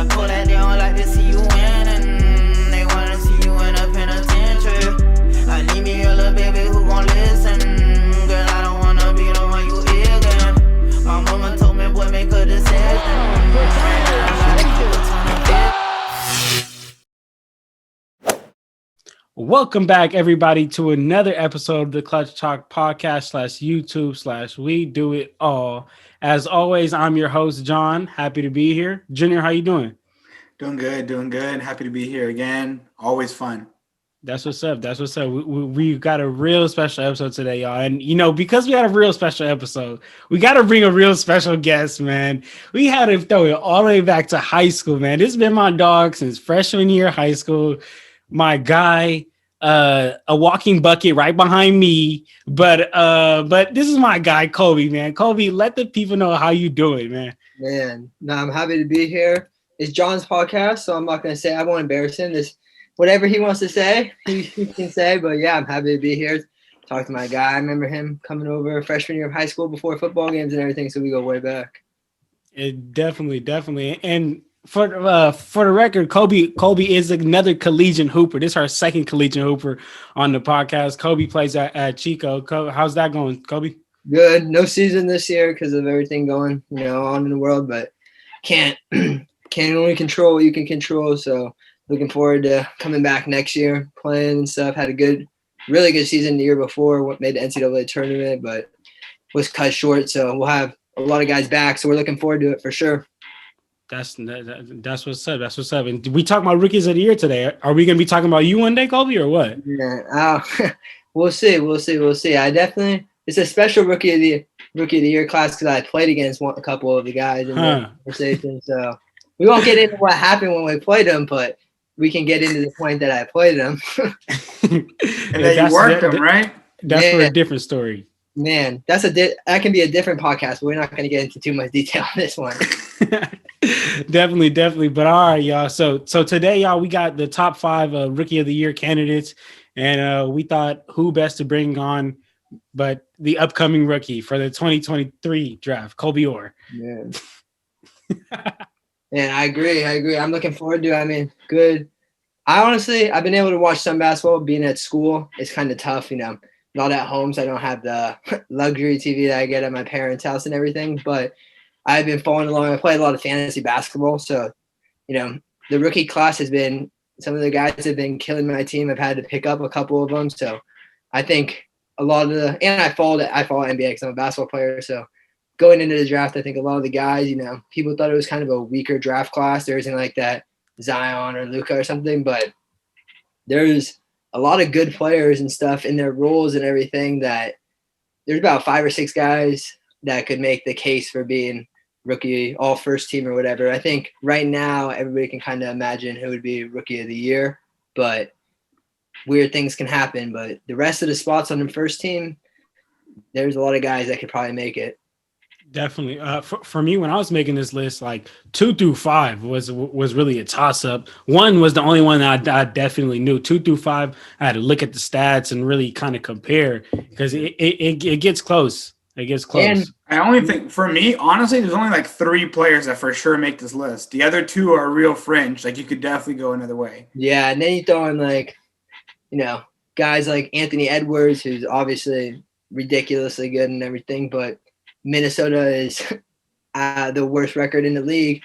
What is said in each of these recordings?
I call that they don't like to see you winning. They wanna see you in a penitentiary. I need me a little baby who gon' listen. Girl, I don't wanna be the one you ignorant. My mama told me, boy, make a decision. Welcome back, everybody, to another episode of the Clutch Talk podcast /YouTube/ We Do It All. As always, I'm your host, John. Happy to be here. Junior, how you doing? Doing good. Happy to be here again. Always fun. That's what's up. We got a real special episode today, y'all. And, because we had a real special episode, we got to bring a real special guest, man. We had to throw it all the way back to high school, man. This has been my dog since freshman year of high school. My guy, a walking bucket right behind me. But this is my guy, Colby, man. Colby, let the people know how you doing, man. Man, no, I'm happy to be here. It's John's podcast, so I'm not going to say, I won't embarrass him. Whatever he wants to say, he can say. But yeah, I'm happy to be here. Talk to my guy. I remember him coming over freshman year of high school before football games and everything, so we go way back. It definitely. And for the record, Colby is another collegiate hooper. This is our second collegiate hooper on the podcast. Colby plays at Chico. How's that going, Colby? Good. No season this year because of everything going, on in the world, but can't only control what you can control. So looking forward to coming back next year, playing and stuff. Had a really good season the year before. Made the NCAA tournament, but was cut short. So we'll have a lot of guys back. So we're looking forward to it for sure. That's what's up. That's what's up. And we talk about rookies of the year today. Are we going to be talking about you one day, Colby, or what? Yeah, we'll see. It's a special rookie of the year class because I played against a couple of the guys in the conversation. So we won't get into what happened when we played them, but we can get into the point that I played them. And then you worked them, right? That's for a different story. Man, that can be a different podcast, but we're not going to get into too much detail on this one. Definitely. But all right, y'all. So today, y'all, we got the top 5 rookie of the year candidates, and we thought who best to bring on, but the upcoming rookie for the 2023 draft, Colby Orr. Yeah. Man, I agree. I'm looking forward to it. I mean, good. I've been able to watch some basketball. Being at school, it's kind of tough, Not at home, so I don't have the luxury TV that I get at my parents' house and everything. But I've been following along. I played a lot of fantasy basketball, so the rookie class has been. Some of the guys have been killing my team. I've had to pick up a couple of them, so I think a lot of I follow NBA because I'm a basketball player. So going into the draft, I think a lot of the guys, people thought it was kind of a weaker draft class. There isn't like that Zion or Luka or something, but there's a lot of good players and stuff in their roles and everything that there's about 5 or 6 guys that could make the case for being rookie, all first team or whatever. I think right now everybody can kind of imagine who would be rookie of the year, but weird things can happen. But the rest of the spots on the first team, there's a lot of guys that could probably make it. Definitely. For me, when I was making this list, like 2 through 5 was really a toss up. 1 was the only one that I definitely knew. 2 through 5, I had to look at the stats and really kind of compare because it gets close. It gets close. And I only think for me, honestly, there's only like 3 players that for sure make this list. The other 2 are real fringe. Like you could definitely go another way. Yeah, and then you throw in guys like Anthony Edwards, who's obviously ridiculously good and everything, but Minnesota is the worst record in the league.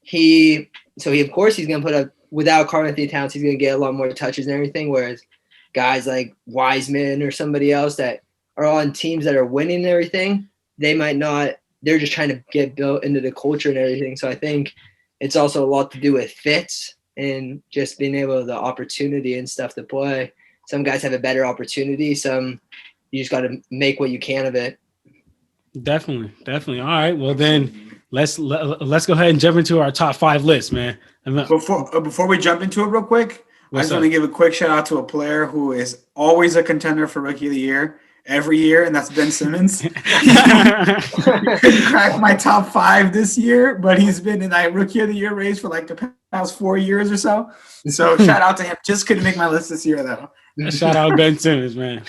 Of course he's going to put up, without Karl-Anthony Towns, he's going to get a lot more touches and everything, whereas guys like Wiseman or somebody else that are on teams that are winning and everything, they might not, they're just trying to get built into the culture and everything. So I think it's also a lot to do with fits and just being able the opportunity and stuff to play. Some guys have a better opportunity. Some you just got to make what you can of it. Definitely. All right. Well, then let's go ahead and jump into our top 5 list, man. Before we jump into it real quick, I just want to give a quick shout out to a player who is always a contender for Rookie of the Year every year, and that's Ben Simmons. He couldn't crack my top 5 this year, but he's been in that Rookie of the Year race for like the past 4 years or so. So shout out to him. Just couldn't make my list this year, though. Shout out Ben Simmons, man.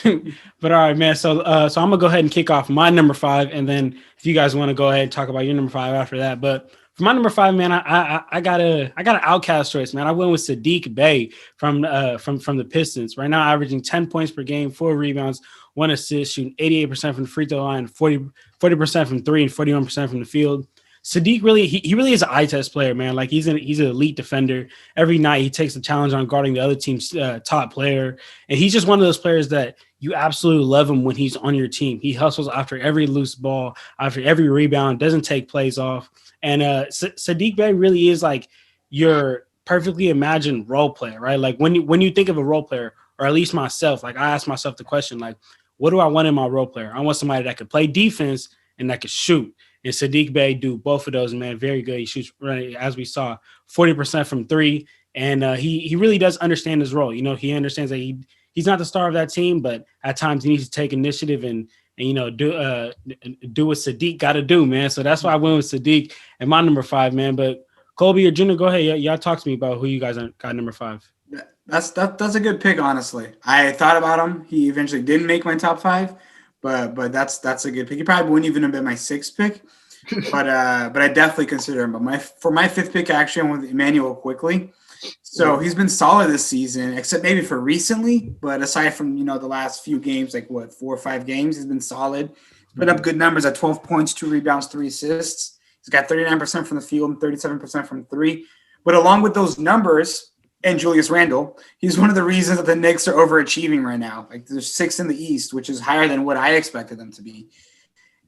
But all right, man. So I'm gonna go ahead and kick off my number 5, and then if you guys want to go ahead and talk about your number 5 after that. But for my number 5, man, I got an outcast choice, man. I went with Sadiq Bey from the Pistons. Right now, averaging 10 points per game, 4 rebounds, 1 assist, shooting 88% from the free throw line, 40% from 3, and 41% from the field. Sadiq really, he really is an eye test player, man. Like he's an elite defender. Every night he takes the challenge on guarding the other team's top player, and he's just one of those players that you absolutely love him when he's on your team. He hustles after every loose ball, after every rebound, doesn't take plays off. And Sadiq Bey really is like your perfectly imagined role player, right? Like when you think of a role player, or at least myself, like I ask myself the question, like, what do I want in my role player? I want somebody that could play defense and that could shoot. And Sadiq Bey do both of those, man. Very good. He shoots, as we saw, 40% from 3. And he really does understand his role. You know, he understands that he's not the star of that team, but at times he needs to take initiative and do what Sadiq got to do, man. So that's why I went with Sadiq and my number 5, man. But Colby or Junior, go ahead. Y'all talk to me about who you guys got number 5. That's a good pick, honestly. I thought about him. He eventually didn't make my top 5. But that's a good pick. He probably wouldn't even have been my 6th pick, but I definitely consider him. But for my 5th pick, actually, I went with Emmanuel Quickly. So he's been solid this season, except maybe for recently. But aside from the last few games, like 4 or 5 games, he's been solid. He's put up good numbers at 12 points, 2 rebounds, 3 assists. He's got 39% from the field and 37% from 3. But along with those numbers, and Julius Randle, he's one of the reasons that the Knicks are overachieving right now. Like they're 6th in the East, which is higher than what I expected them to be.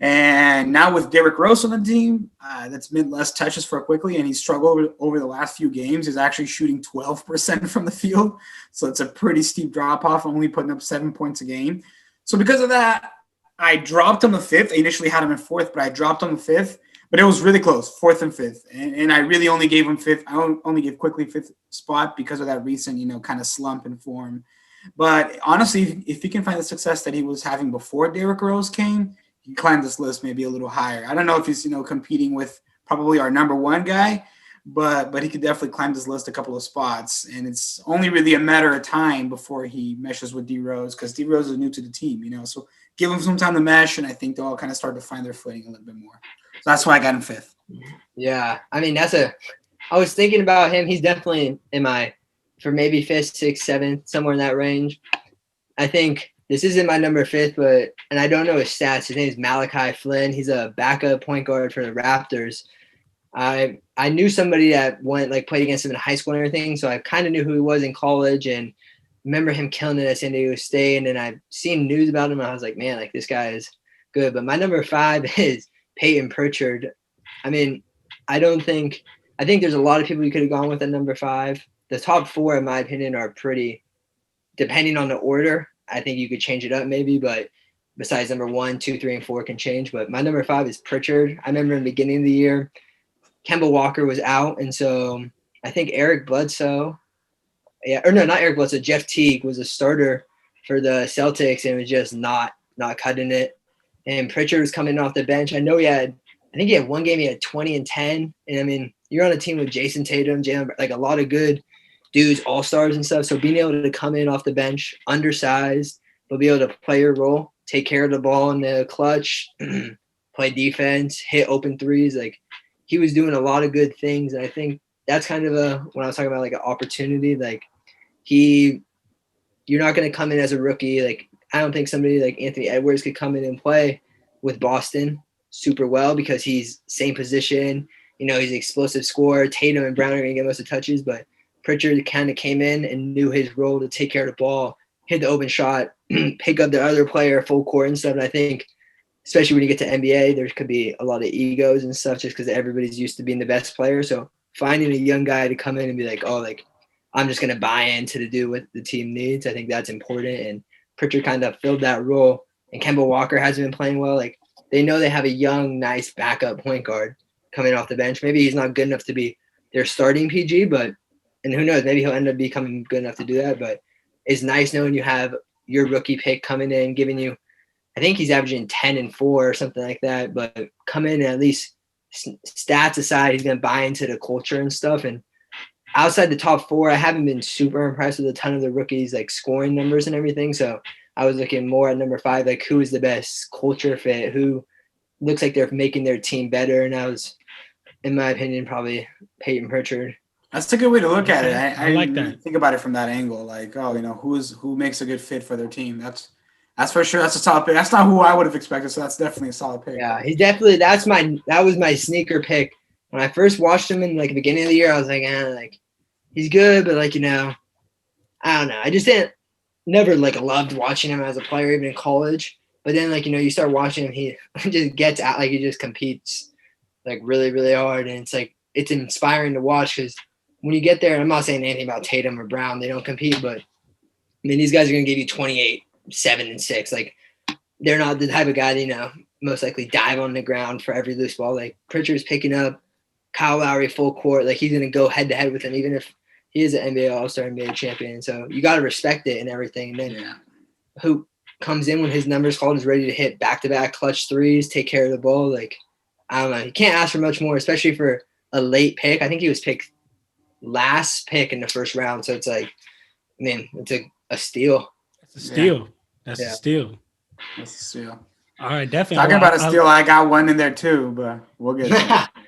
And now with Derrick Rose on the team, that's been less touches for Quickly, and he's struggled over the last few games. He's actually shooting 12% from the field. So it's a pretty steep drop-off, only putting up 7 points a game. So because of that, I dropped him the 5th. I initially had him in 4th, but I dropped him the 5th. But it was really close, 4th and 5th. And I really only gave him 5th. I only gave Quickly 5th spot because of that recent, kind of slump in form. But honestly, if he can find the success that he was having before Derrick Rose came, he can climb this list maybe a little higher. I don't know if he's, competing with probably our number 1 guy, but he could definitely climb this list a couple of spots. And it's only really a matter of time before he meshes with D Rose, because D Rose is new to the team, So give him some time to mesh, and I think they'll all kind of start to find their footing a little bit more. So that's why I got him 5th. Yeah, I mean I was thinking about him. He's definitely for maybe 5th, 6th, 7th, somewhere in that range. I think this isn't my number 5th, and I don't know his stats. His name is Malachi Flynn. He's a backup point guard for the Raptors. I knew somebody that played against him in high school and everything, so I kind of knew who he was in college and remember him killing it at San Diego State. And then I've seen news about him, and I was like, man, this guy is good. But my number 5 is Peyton Pritchard. I mean, I think there's a lot of people you could have gone with at number 5. The top 4, in my opinion, are pretty, depending on the order. I think you could change it up maybe, but besides number 1, 2, 3, and 4 can change. But my number 5 is Pritchard. I remember in the beginning of the year, Kemba Walker was out, and so I think Eric Bledsoe, not Eric Bledsoe, Jeff Teague was a starter for the Celtics, and was just not cutting it. And Pritchard was coming off the bench. I know I think he had one game he had 20 and 10. And I mean, you're on a team with Jason Tatum, Jalen, like a lot of good dudes, all-stars and stuff. So being able to come in off the bench, undersized, but be able to play your role, take care of the ball in the clutch, play defense, hit open threes. Like he was doing a lot of good things. And I think that's kind of when I was talking about an opportunity, you're not going to come in as a rookie. I don't think somebody like Anthony Edwards could come in and play with Boston super well because he's same position. He's an explosive scorer. Tatum and Brown are going to get most of the touches, but Pritchard kind of came in and knew his role to take care of the ball, hit the open shot, pick up the other player full court and stuff. And I think, especially when you get to NBA, there could be a lot of egos and stuff just because everybody's used to being the best player. So finding a young guy to come in and be like, I'm just going to buy into to do what the team needs. I think that's important. And Pritchard kind of filled that role. And Kemba Walker hasn't been playing well. They know they have a young, nice backup point guard coming off the bench. Maybe he's not good enough to be their starting PG, and who knows, maybe he'll end up becoming good enough to do that. But it's nice knowing you have your rookie pick coming in, giving you, I think he's averaging 10 and 4 or something like that. But come in and at least stats aside, he's going to buy into the culture and stuff. And outside the top 4, I haven't been super impressed with a ton of the rookies, like scoring numbers and everything. So I was looking more at number 5, like who is the best culture fit, who looks like they're making their team better. And I was, in my opinion, probably Peyton Pritchard. That's a good way to look at it. I like that. Really think about it from that angle. Like, who makes a good fit for their team. That's for sure. That's a solid pick. That's not who I would have expected. So that's definitely a solid pick. Yeah, he's definitely. That was my sneaker pick. When I first watched him in like the beginning of the year, I was like, like he's good, but like I don't know. I just never like loved watching him as a player, even in college. But then like you start watching him, he just gets out, like he just competes like really, really hard, and it's like it's inspiring to watch because when you get there, and I'm not saying anything about Tatum or Brown, they don't compete, but I mean these guys are gonna give you 28, 7, and 6. Like they're not the type of guy to most likely dive on the ground for every loose ball. Like Pritchard's picking up Kyle Lowry full court, like he's gonna go head to head with him, even if he is an NBA All-Star, NBA champion. So you got to respect it and everything. And then who comes in when his number's called is ready to hit back-to-back clutch threes, take care of the ball. Like, I don't know. You can't ask for much more, especially for a late pick. I think he was picked last pick in the first round. So it's like, man, it's a steal. It's a steal. That's a steal. That's a steal. All right, definitely. Talking about a steal, I got one in there too, but we'll get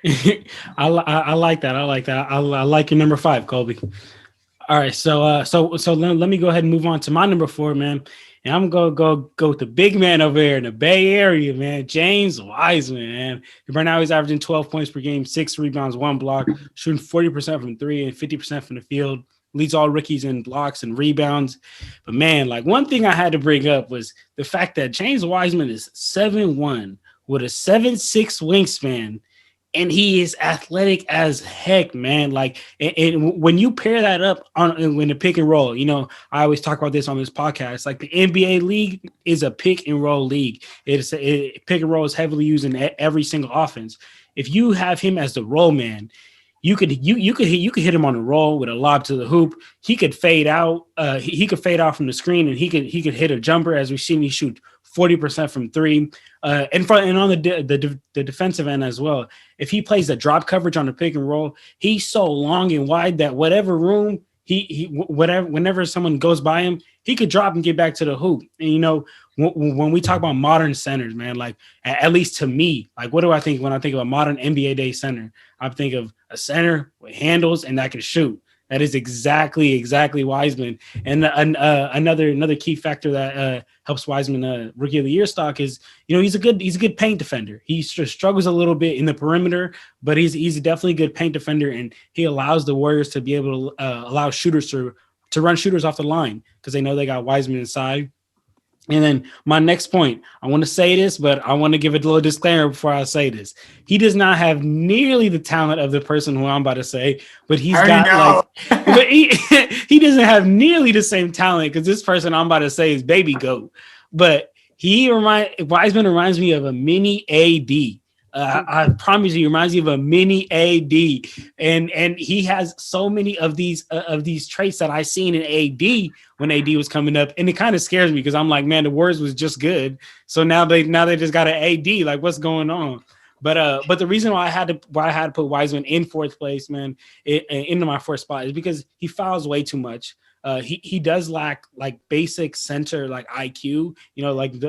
it. I like that. I like that. I like your number 5, Colby. All right, so let me go ahead and move on to my number 4, man. And I'm gonna go with the big man over here in the Bay Area, man, James Wiseman, man. Right now he's averaging 12 points per game, 6 rebounds, 1 block, shooting 40% from 3 and 50% from the field. Leads all rookies in blocks and rebounds. But man, like one thing I had to bring up was the fact that James Wiseman is 7'1" with a 7'6" wingspan, and he is athletic as heck, man. Like, and when you pair that up when the pick and roll, I always talk about this on this podcast. Like the NBA league is a pick and roll league. Pick and roll is heavily used in every single offense. If you have him as the roll man, you could hit him on a roll with a lob to the hoop. He could fade out. He could fade out from the screen, and he could hit a jumper. As we've seen, he shoot 40% from 3. And on the defensive end as well. If he plays the drop coverage on the pick and roll, he's so long and wide that whatever room whenever someone goes by him, he could drop and get back to the hoop. And when we talk about modern centers, man, like at least to me, like what do I think when I think of a modern NBA day center? I think of a center with handles and that can shoot. That is exactly Wiseman. And another key factor that helps Wiseman Rookie of the Year stock is, he's a good paint defender. He struggles a little bit in the perimeter, but he's definitely a good paint defender, and he allows the Warriors to be able to allow shooters to run shooters off the line because they know they got Wiseman inside. And then my next point, I want to say this, but I want to give a little disclaimer before I say this. He does not have nearly the talent of the person who I'm about to say, but he doesn't have nearly the same talent because this person I'm about to say is Baby Goat. But Wiseman reminds me of a mini AD. I promise you, he reminds me of a mini AD, and he has so many of these traits that I seen in AD when AD was coming up, and it kind of scares me because I'm like, man, the Warriors was just good, so now they just got an AD, like what's going on? But the reason why I had to put Wiseman in 4th place, man, into my 4th spot is because he fouls way too much. He does lack like basic center like IQ.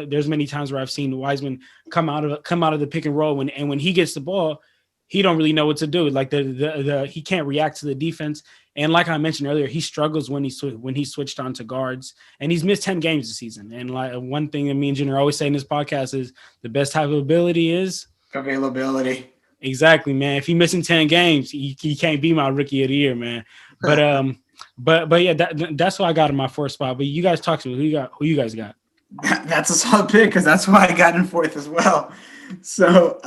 There's many times where I've seen Wiseman come out of the pick and roll when he gets the ball, he don't really know what to do. Like he can't react to the defense. And like I mentioned earlier, he struggles when he switched on to guards, and he's missed 10 games this season. And like one thing that me and Jen are always saying in this podcast is the best type of ability is availability. Exactly, man. If he's missing 10 games, he can't be my Rookie of the Year, man. But yeah, that's what I got in my 4th spot. But you guys talk to me. Who you guys got? That's a solid pick because that's why I got in 4th as well. So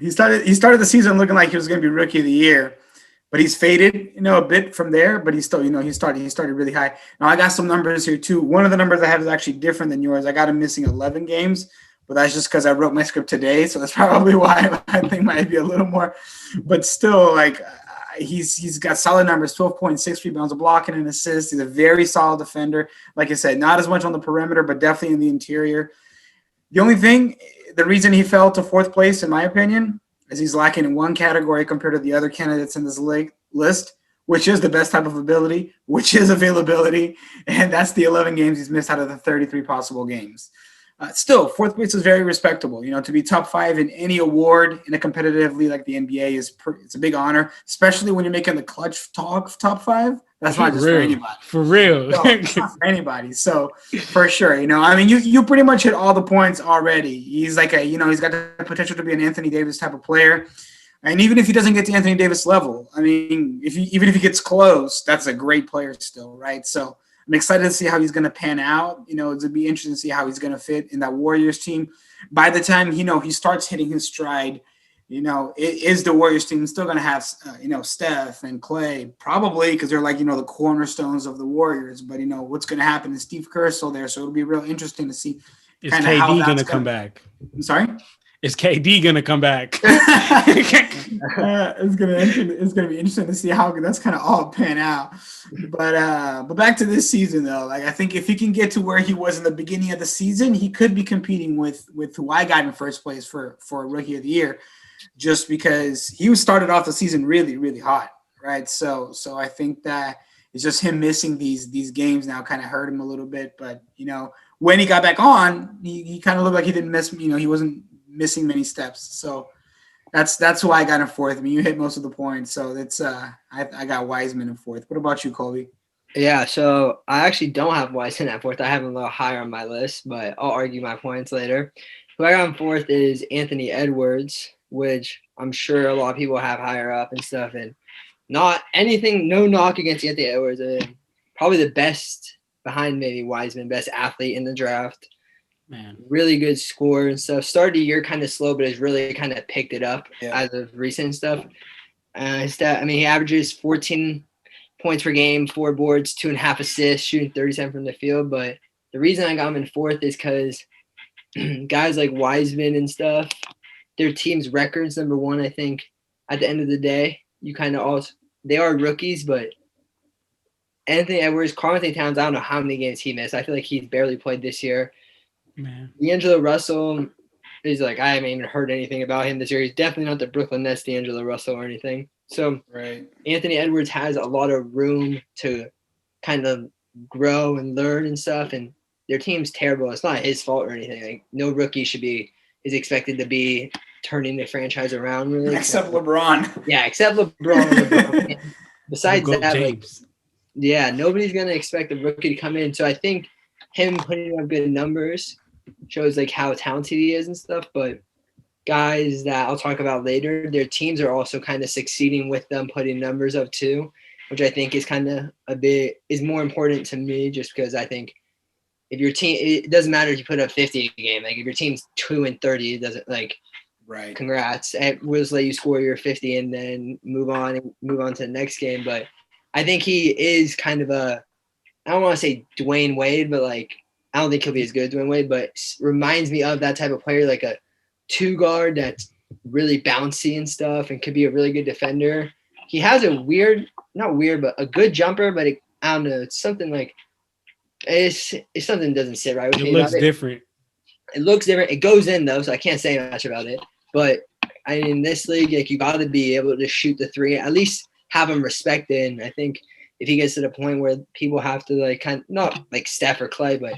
he started the season looking like he was going to be Rookie of the Year, but he's faded, a bit from there. But he's still, he started really high. Now I got some numbers here too. One of the numbers I have is actually different than yours. I got him missing 11 games, but that's just because I wrote my script today. So that's probably why I think might be a little more. But still, like. He's got solid numbers, 12.6 rebounds, a block and an assist. He's a very solid defender. Like I said, not as much on the perimeter, but definitely in the interior. The reason he fell to 4th place, in my opinion, is he's lacking in one category compared to the other candidates in this list, which is the best type of ability, which is availability. And that's the 11 games he's missed out of the 33 possible games. Still, fourth place is very respectable. To be top 5 in any award in a competitive league like the NBA it's a big honor, especially when you're making the clutch top 5. That's not just for anybody. For real. No, it's not for anybody. So for sure, you pretty much hit all the points already. He's like he's got the potential to be an Anthony Davis type of player. And even if he doesn't get to Anthony Davis level, even if he gets close, that's a great player still, right? So I'm excited to see how he's going to pan out. It'll be interesting to see how he's going to fit in that Warriors team. By the time, he starts hitting his stride, is the Warriors team still going to have, Steph and Clay, probably because they're like, the cornerstones of the Warriors. But, what's going to happen is Steve Kerr's still there. So it'll be real interesting to see. Is KD going to come back? I'm sorry? Is KD going to come back? It's gonna be interesting to see how that's kind of all pan out. But back to this season though, like I think if he can get to where he was in the beginning of the season, he could be competing with who I got in first place for Rookie of the Year, just because he started off the season really, really hot, right? So I think that it's just him missing these games now kind of hurt him a little bit. But when he got back on, he kind of looked like he didn't miss. He wasn't missing many steps. So that's why I got in fourth. You hit most of the points. So that's I got Wiseman in fourth. What about you, Colby? Yeah, so I actually don't have Wiseman at fourth. I have him a little higher on my list, but I'll argue my points later. Who I got in fourth is Anthony Edwards, which I'm sure a lot of people have higher up and stuff. And no knock against Anthony Edwards. Probably the best behind maybe Wiseman, best athlete in the draft. Man, really good score and stuff. Started the year kind of slow, but has really kind of picked it up as of recent stuff. He averages 14 points per game, 4 boards, 2.5 assists, shooting 37 from the field. But the reason I got him in fourth is because guys like Wiseman and stuff, their team's records, number one, I think at the end of the day, they are rookies, but Anthony Edwards, Karl-Anthony Towns, I don't know how many games he missed. I feel like he's barely played this year. Man. D'Angelo Russell is like, I haven't even heard anything about him this year. He's definitely not the Brooklyn Nets D'Angelo Russell or anything. So right. Anthony Edwards has a lot of room to kind of grow and learn and stuff. And their team's terrible. It's not his fault or anything. Like no rookie is expected to be turning the franchise around really. Except LeBron. Yeah, except LeBron. Besides that, nobody's gonna expect a rookie to come in. So I think him putting up good numbers shows like how talented he is and stuff, but guys that I'll talk about later, their teams are also kind of succeeding with them putting numbers up too, which I think is kind of is more important to me, just because I think if your team, it doesn't matter if you put up 50 a game, like if your team's 2-30, it doesn't right. Congrats. We'll just let you score your 50 and then move on to the next game. But I think he is kind of I don't want to say Dwayne Wade, but I don't think he'll be as good as Dwayne Wade, but reminds me of that type of player, like a 2-guard that's really bouncy and stuff and could be a really good defender. He has a but a good jumper, but I don't know. It's something like it's something that doesn't sit right with me. It looks different. It looks different. It goes in though, so I can't say much about it. But in this league, you got to be able to shoot the 3, at least have him respected. And I think if he gets to the point where people have to kind of, not like Steph or Clay, but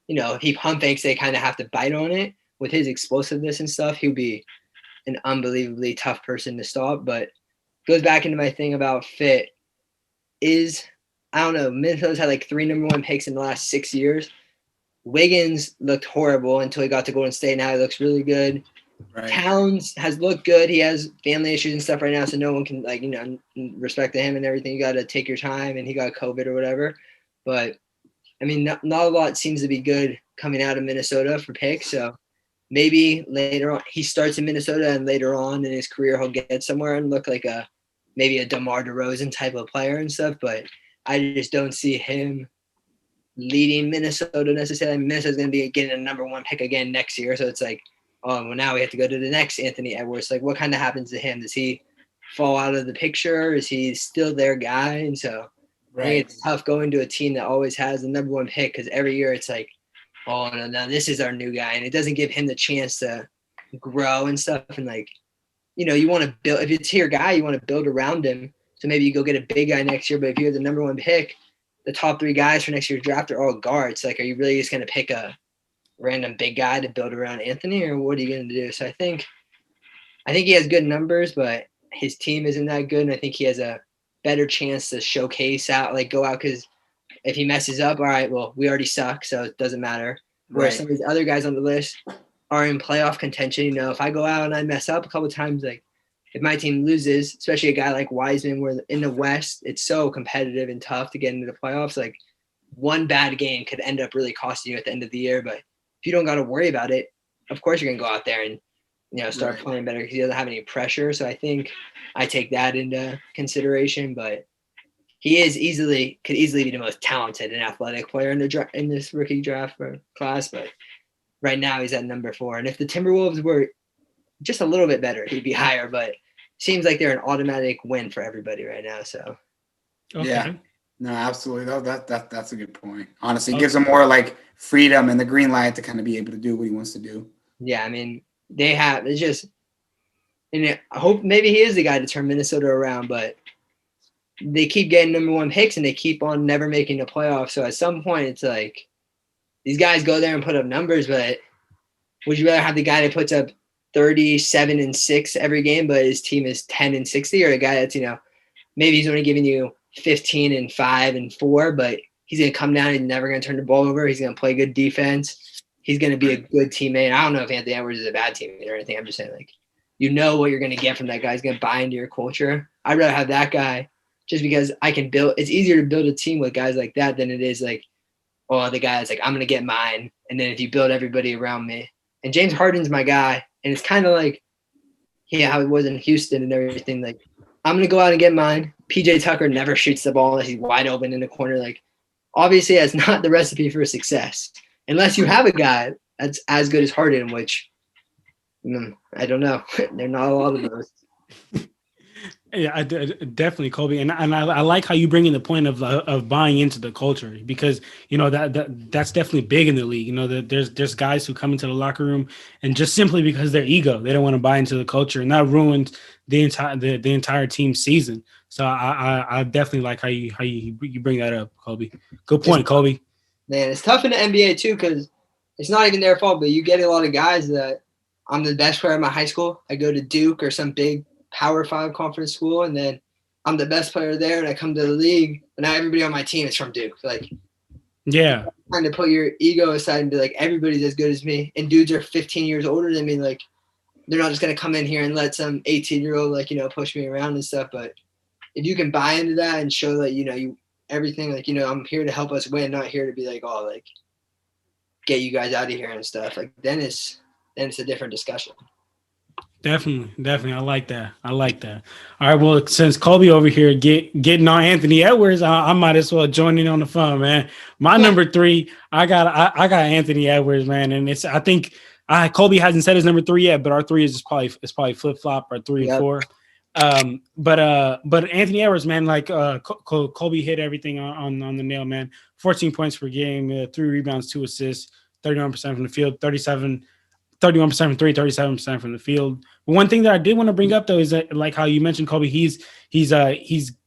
if he pump fakes, they kind of have to bite on it. With his explosiveness and stuff, he'll be an unbelievably tough person to stop. But goes back into my thing about fit is, I don't know, Minnesota's had 3 number 1 picks in the last 6 years. Wiggins looked horrible until he got to Golden State. Now he looks really good. Right. Towns has looked good. He has family issues and stuff right now, so no one can respect him and everything. You got to take your time, and he got COVID or whatever. But not a lot seems to be good coming out of Minnesota for picks. So maybe later on he starts in Minnesota, and later on in his career he'll get somewhere and look like maybe a DeMar DeRozan type of player and stuff. But I just don't see him leading Minnesota necessarily. Minnesota's going to be getting a number 1 pick again next year, so it's now we have to go to the next Anthony Edwards. What kind of happens to him? Does he fall out of the picture? Is he still their guy? And so I think it's tough going to a team that always has the number 1 pick, because every year it's oh, no, this is our new guy. And it doesn't give him the chance to grow and stuff. And you want to build, if it's your guy, you want to build around him. So maybe you go get a big guy next year, but if you're the number 1 pick, the top 3 guys for next year's draft are all guards. Like, are you really just going to pick a random big guy to build around Anthony, or what are you going to do? So I think he has good numbers, but his team isn't that good. And I think he has a better chance to showcase out, like go out, because if he messes up, all right, well, we already suck, so it doesn't matter. Whereas some of these other guys on the list are in playoff contention. You know, if I go out and I mess up a couple of times, like if my team loses, especially a guy like Wiseman, where in the West, it's so competitive and tough to get into the playoffs, like one bad game could end up really costing you at the end of the year. But if you don't got to worry about it, of course you're going to go out there and, you know, start playing better because he doesn't have any pressure. So I think I take that into consideration, but he could easily be the most talented and athletic player in this rookie draft class. But right now he's at number 4. And if the Timberwolves were just a little bit better, he'd be higher, but seems like they're an automatic win for everybody right now. So yeah, no, absolutely. That's a good point. Honestly, it gives him more like freedom and the green light to kind of be able to do what he wants to do. Yeah, I mean, and I hope maybe he is the guy to turn Minnesota around, but they keep getting number 1 picks and they keep on never making the playoffs. So at some point it's like these guys go there and put up numbers, but would you rather have the guy that puts up 37-6 every game, but his team is 10-60, or a guy that's, you know, maybe he's only giving you 15-5 and 4, but he's going to come down and never going to turn the ball over. He's going to play good defense. He's going to be a good teammate. I don't know if Anthony Edwards is a bad teammate or anything. I'm just saying, like, you know what you're going to get from that guy. He's going to buy into your culture. I'd rather have that guy just because it's easier to build a team with guys like that than it is like, oh, the guy that's like, I'm going to get mine. And then if you build everybody around me. And James Harden's my guy. And it's kind of like, how it was in Houston and everything. Like, I'm going to go out and get mine. PJ Tucker never shoots the ball unless he's wide open in the corner. Like, obviously that's not the recipe for success. Unless you have a guy that's as good as Harden, which I don't know. There are not a lot of those. Yeah, definitely, Colby, and I like how you bring in the point of buying into the culture, because you know that's definitely big in the league. You know, that there's guys who come into the locker room and just simply because their ego, they don't want to buy into the culture, and that ruins the entire team's season. So I definitely like how you bring that up, Colby. Good point, Colby. Man, it's tough in the NBA too because it's not even their fault, but you get a lot of guys that I'm the best player in my high school. I go to Duke or some big Power 5 conference school, and then I'm the best player there, and I come to the league, and now everybody on my team is from Duke. Like, yeah, trying to put your ego aside and be like, everybody's as good as me, and dudes are 15 years older than me. Like, they're not just gonna come in here and let some 18-year-old like, you know, push me around and stuff. But if you can buy into that and show that, you know, you everything, like, you know, I'm here to help us win, not here to be like, oh, like, get you guys out of here and stuff. Like, then it's a different discussion. Definitely. I like that. All right. Well, since Colby over here getting on Anthony Edwards, I might as well join in on the fun, man. My number 3, I got Anthony Edwards, man, and I think Colby hasn't said his number 3 yet, but our 3 is probably flip flop or 3 and 4. But Anthony Edwards, man, like Colby hit everything on the nail, man. 14 points per game, 3 rebounds, 2 assists, 31% from the field, 31% from 3, 37% from the field. But one thing that I did want to bring up though is that, like how you mentioned, Colby, he's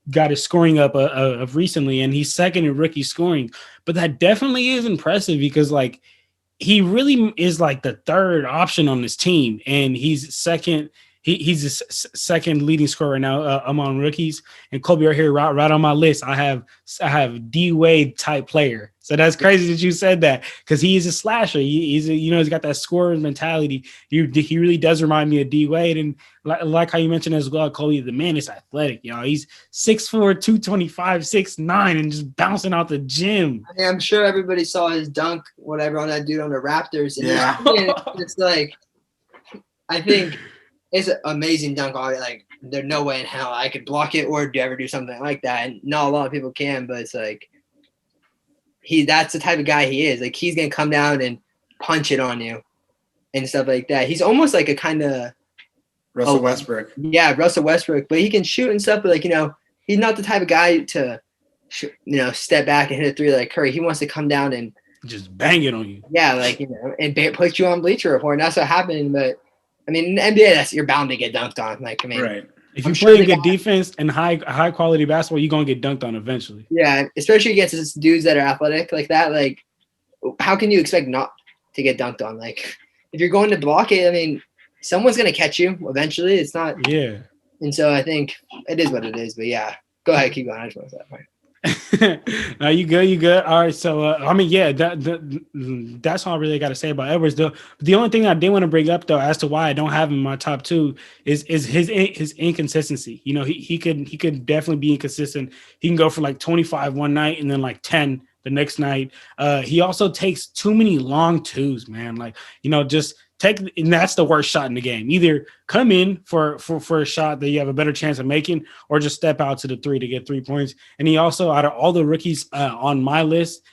got his scoring up of recently, and he's second in rookie scoring. But that definitely is impressive because like he really is like the third option on this team, and he's second. He's the second leading scorer right now among rookies. And Colby right here, right on my list, I have D Wade type player. So that's crazy that you said that, because he is a slasher. He's got that scorer mentality. He really does remind me of D Wade. And like how you mentioned as well, Colby, the man is athletic. You know, he's 6'4", 225, 6'9", and just bouncing out the gym. I mean, I'm sure everybody saw his dunk, whatever, on that dude on the Raptors. And yeah, it's like, I think. It's an amazing dunk. Like, there's no way in hell I could block it or ever do something like that. And not a lot of people can, but it's like that's the type of guy he is. Like, he's gonna come down and punch it on you and stuff like that. He's almost like a kind of Russell Westbrook. Yeah, Russell Westbrook. But he can shoot and stuff. But like, you know, he's not the type of guy to, you know, step back and hit a 3 like Curry. He wants to come down and just bang it on you. Yeah, like, you know, and put you on Bleacher Report. And that's what happened. But I mean, in the NBA, you're bound to get dunked on. Like, I mean, right. If I'm you sure play the good guy, defense and high quality basketball, you're gonna get dunked on eventually. yeah, especially against dudes that are athletic like that. Like, how can you expect not to get dunked on? Like, if you're going to block it, I mean, someone's gonna catch you eventually. It's not, Yeah. and so I think it is what it is. But yeah, go ahead, keep going. I just want to say that point. No, you good, you good. All right, so I mean, yeah, that's all I really got to say about Edwards. The only thing I did want to bring up though, as to why I don't have him in my top two, is his inconsistency. You know, he could definitely be inconsistent. He can go for like 25 one night and then like 10 the next night. He also takes too many long twos, man. Like, you know, just take, and that's the worst shot in the game. Either come in for a shot that you have a better chance of making, or just step out to the three to get 3 points. And he also, out of all the rookies on my list,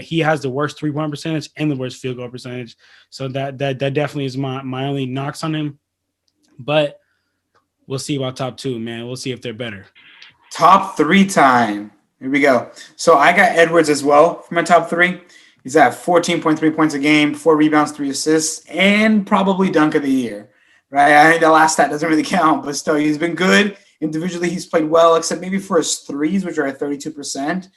he has the worst 3-point percentage and the worst field goal percentage. So that definitely is my only knocks on him. But we'll see about top two, man. We'll see if they're better. Top three time. Here we go. So I got Edwards as well for my top three. He's at 14.3 points a game, 4 rebounds, 3 assists, and probably dunk of the year, right? I think the last stat doesn't really count, but still, he's been good. Individually, he's played well, except maybe for his threes, which are at 32%,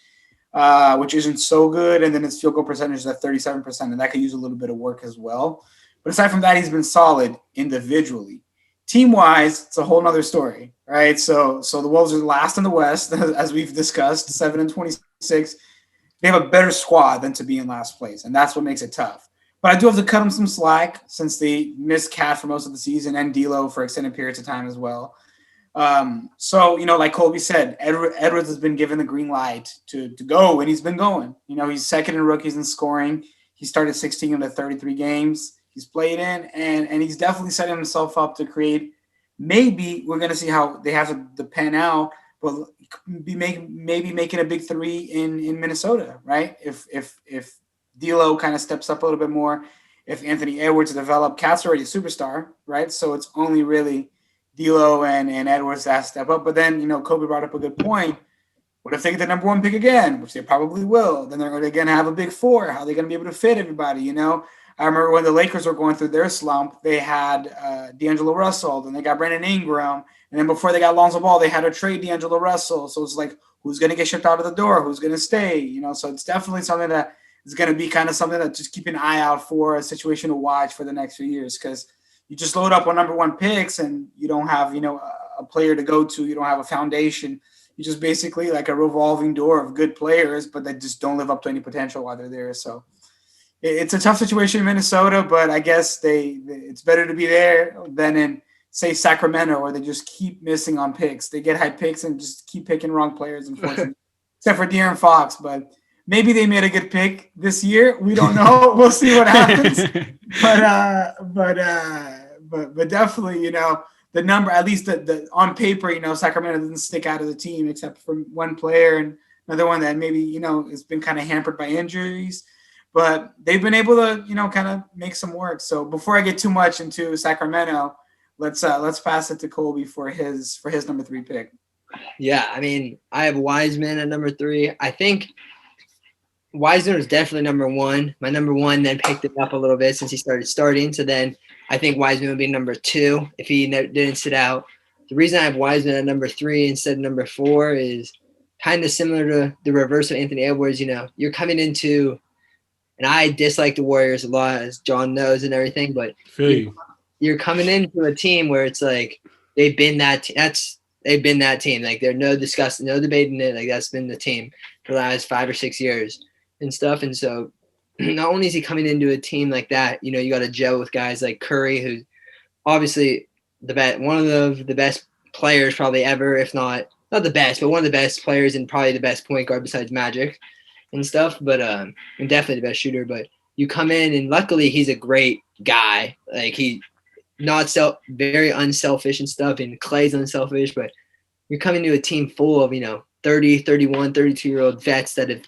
which isn't so good. And then his field goal percentage is at 37%, and that could use a little bit of work as well. But aside from that, he's been solid individually. Team-wise, it's a whole nother story, right? So the Wolves are last in the West, as we've discussed, 7-26. They have a better squad than to be in last place, and that's what makes it tough. But I do have to cut them some slack since they missed Cat for most of the season and D'Lo for extended periods of time as well. So, you know, like Colby said, Edwards has been given the green light to go, and he's been going. You know, he's second in rookies in scoring. He started 16 of the 33 games he's played in, and he's definitely setting himself up to create. Maybe we're going to see how they have to pan out, but maybe making a big three in Minnesota, right? If D'Lo kind of steps up a little bit more, if Anthony Edwards develop, Cat's already a superstar, right? So it's only really D'Lo and Edwards that step up. But then, you know, Kobe brought up a good point. What if they get the number one pick again, which they probably will? Then they're going to have a big four. How are they going to be able to fit everybody, you know? I remember when the Lakers were going through their slump, they had D'Angelo Russell, then they got Brandon Ingram, and then before they got Lonzo Ball, they had to trade D'Angelo Russell. So it's like, who's going to get shipped out of the door? Who's going to stay? You know, so it's definitely something that is going to be kind of something that just keep an eye out for, a situation to watch for the next few years, because you just load up on number one picks and you don't have, you know, a player to go to. You don't have a foundation. You just basically like a revolving door of good players, but that just don't live up to any potential while they're there. So it's a tough situation in Minnesota, but I guess it's better to be there than in, say, Sacramento, where they just keep missing on picks. They get high picks and just keep picking wrong players, unfortunately, except for De'Aaron Fox. But maybe they made a good pick this year. We don't know. We'll see what happens. But definitely, you know, the number, at least the on paper, you know, Sacramento doesn't stick out as a team except for one player and another one that maybe, you know, has been kind of hampered by injuries. But they've been able to, you know, kind of make some work. So before I get too much into Sacramento, let's pass it to Colby for his number 3 pick. Yeah, I mean, I have Wiseman at number 3. I think Wiseman was definitely number 1. My number 1 then picked it up a little bit since he started starting. So then I think Wiseman would be number 2 if he didn't sit out. The reason I have Wiseman at number 3 instead of number 4 is kind of similar to the reverse of Anthony Edwards. You know, you're coming into – and I dislike the Warriors a lot, as John knows and everything, but you're coming into a team where it's like they've been that team. Like there's no debating it. Like that's been the team for the last 5 or 6 years and stuff. And so not only is he coming into a team like that, you know, you got to gel with guys like Curry, who's obviously one of the best players probably ever, if not the best, but one of the best players and probably the best point guard besides Magic and stuff, but and definitely the best shooter. But you come in and luckily he's a great guy. Like he not very unselfish and stuff, and Clay's unselfish, but you're coming to a team full of, you know, 30, 31, 32-year-old vets that have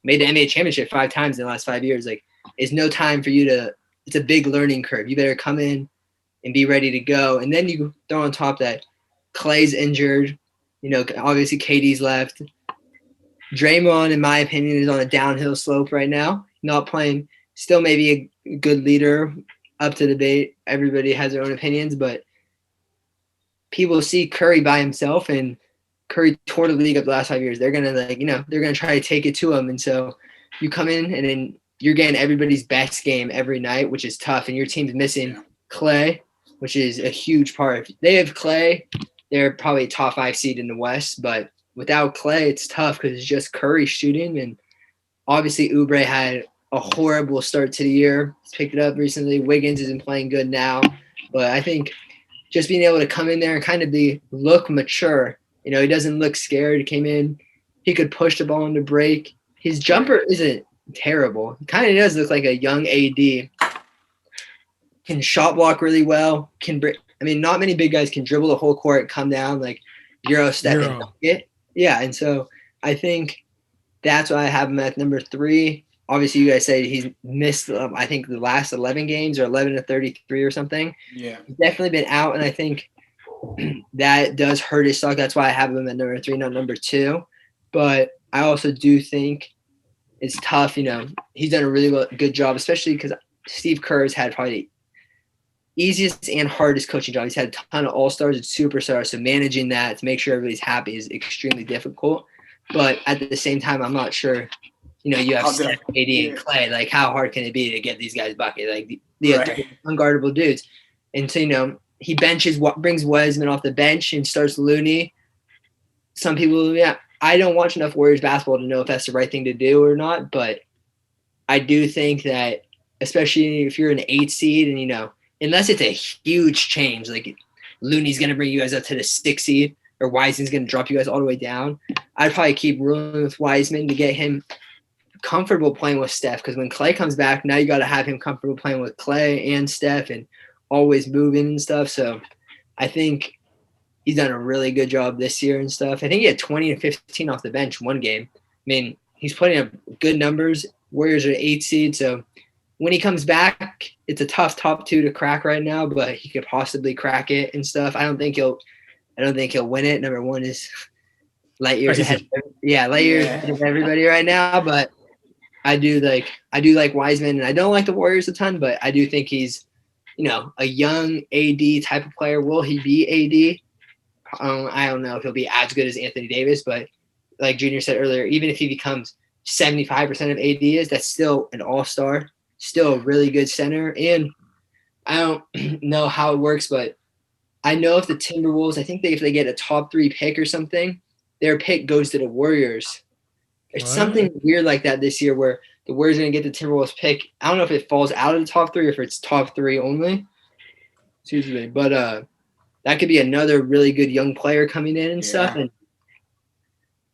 made the NBA championship 5 times in the last 5 years. Like it's no time for you to – it's a big learning curve. You better come in and be ready to go. And then you throw on top that Clay's injured. You know, obviously KD's left. Draymond, in my opinion, is on a downhill slope right now. Not playing, still maybe a good leader, up to debate. Everybody has their own opinions, but people see Curry by himself, and Curry tore the league up the last 5 years. They're gonna they're gonna try to take it to him, and so you come in and then you're getting everybody's best game every night, which is tough, and your team's missing Clay, which is a huge part. If they have Clay, they're probably a top 5 seed in the West, but without Clay, it's tough because it's just Curry shooting, and obviously Oubre had a horrible start to the year. He's picked it up recently. Wiggins isn't playing good now, but I think just being able to come in there and kind of look mature. He doesn't look scared. He came in, he could push the ball into break. His jumper isn't terrible. He kind of does look like a young AD. Can shot block really well. Not many big guys can dribble the whole court, come down, like Euro step and dunk it. Yeah, and so I think that's why I have him at number 3. Obviously, you guys say he's missed, I think, the last 11 games or 11 to 33 or something. Yeah. He's definitely been out, and I think that does hurt his stock. That's why I have him at number 3, not number 2. But I also do think it's tough. He's done a really good job, especially because Steve Kerr has had probably the easiest and hardest coaching job. He's had a ton of all-stars and superstars, so managing that to make sure everybody's happy is extremely difficult. But at the same time, I'm not sure – you have Steph, AD, and Clay. Like, how hard can it be to get these guys bucket? Like, the unguardable dudes. And so, he brings Wiseman off the bench and starts Looney. Some people, I don't watch enough Warriors basketball to know if that's the right thing to do or not. But I do think that, especially if you're an 8 seed and, unless it's a huge change, like Looney's going to bring you guys up to the 6 seed or Wiseman's going to drop you guys all the way down, I'd probably keep rolling with Wiseman to get him comfortable playing with Steph, because when Clay comes back, now you got to have him comfortable playing with Clay and Steph and always moving and stuff. So I think he's done a really good job this year and stuff. I think he had 20 and 15 off the bench one game. He's putting up good numbers. Warriors are 8 seed, so when he comes back, it's a tough top 2 to crack right now, but he could possibly crack it and stuff. I don't think he'll win it. Number 1 is light years ahead. Light years ahead of everybody right now, but I do like Wiseman, and I don't like the Warriors a ton, but I do think he's, a young AD type of player. Will he be AD? I don't know if he'll be as good as Anthony Davis, but like Junior said earlier, even if he becomes 75% of AD is, that's still an all-star, still a really good center. And I don't know how it works, but I know if the Timberwolves, I think if they get a top 3 pick or something, their pick goes to the Warriors. There's something weird like that this year where the Warriors are going to get the Timberwolves pick. I don't know if it falls out of the top 3 or if it's top 3 only. Excuse me. But that could be another really good young player coming in and stuff. And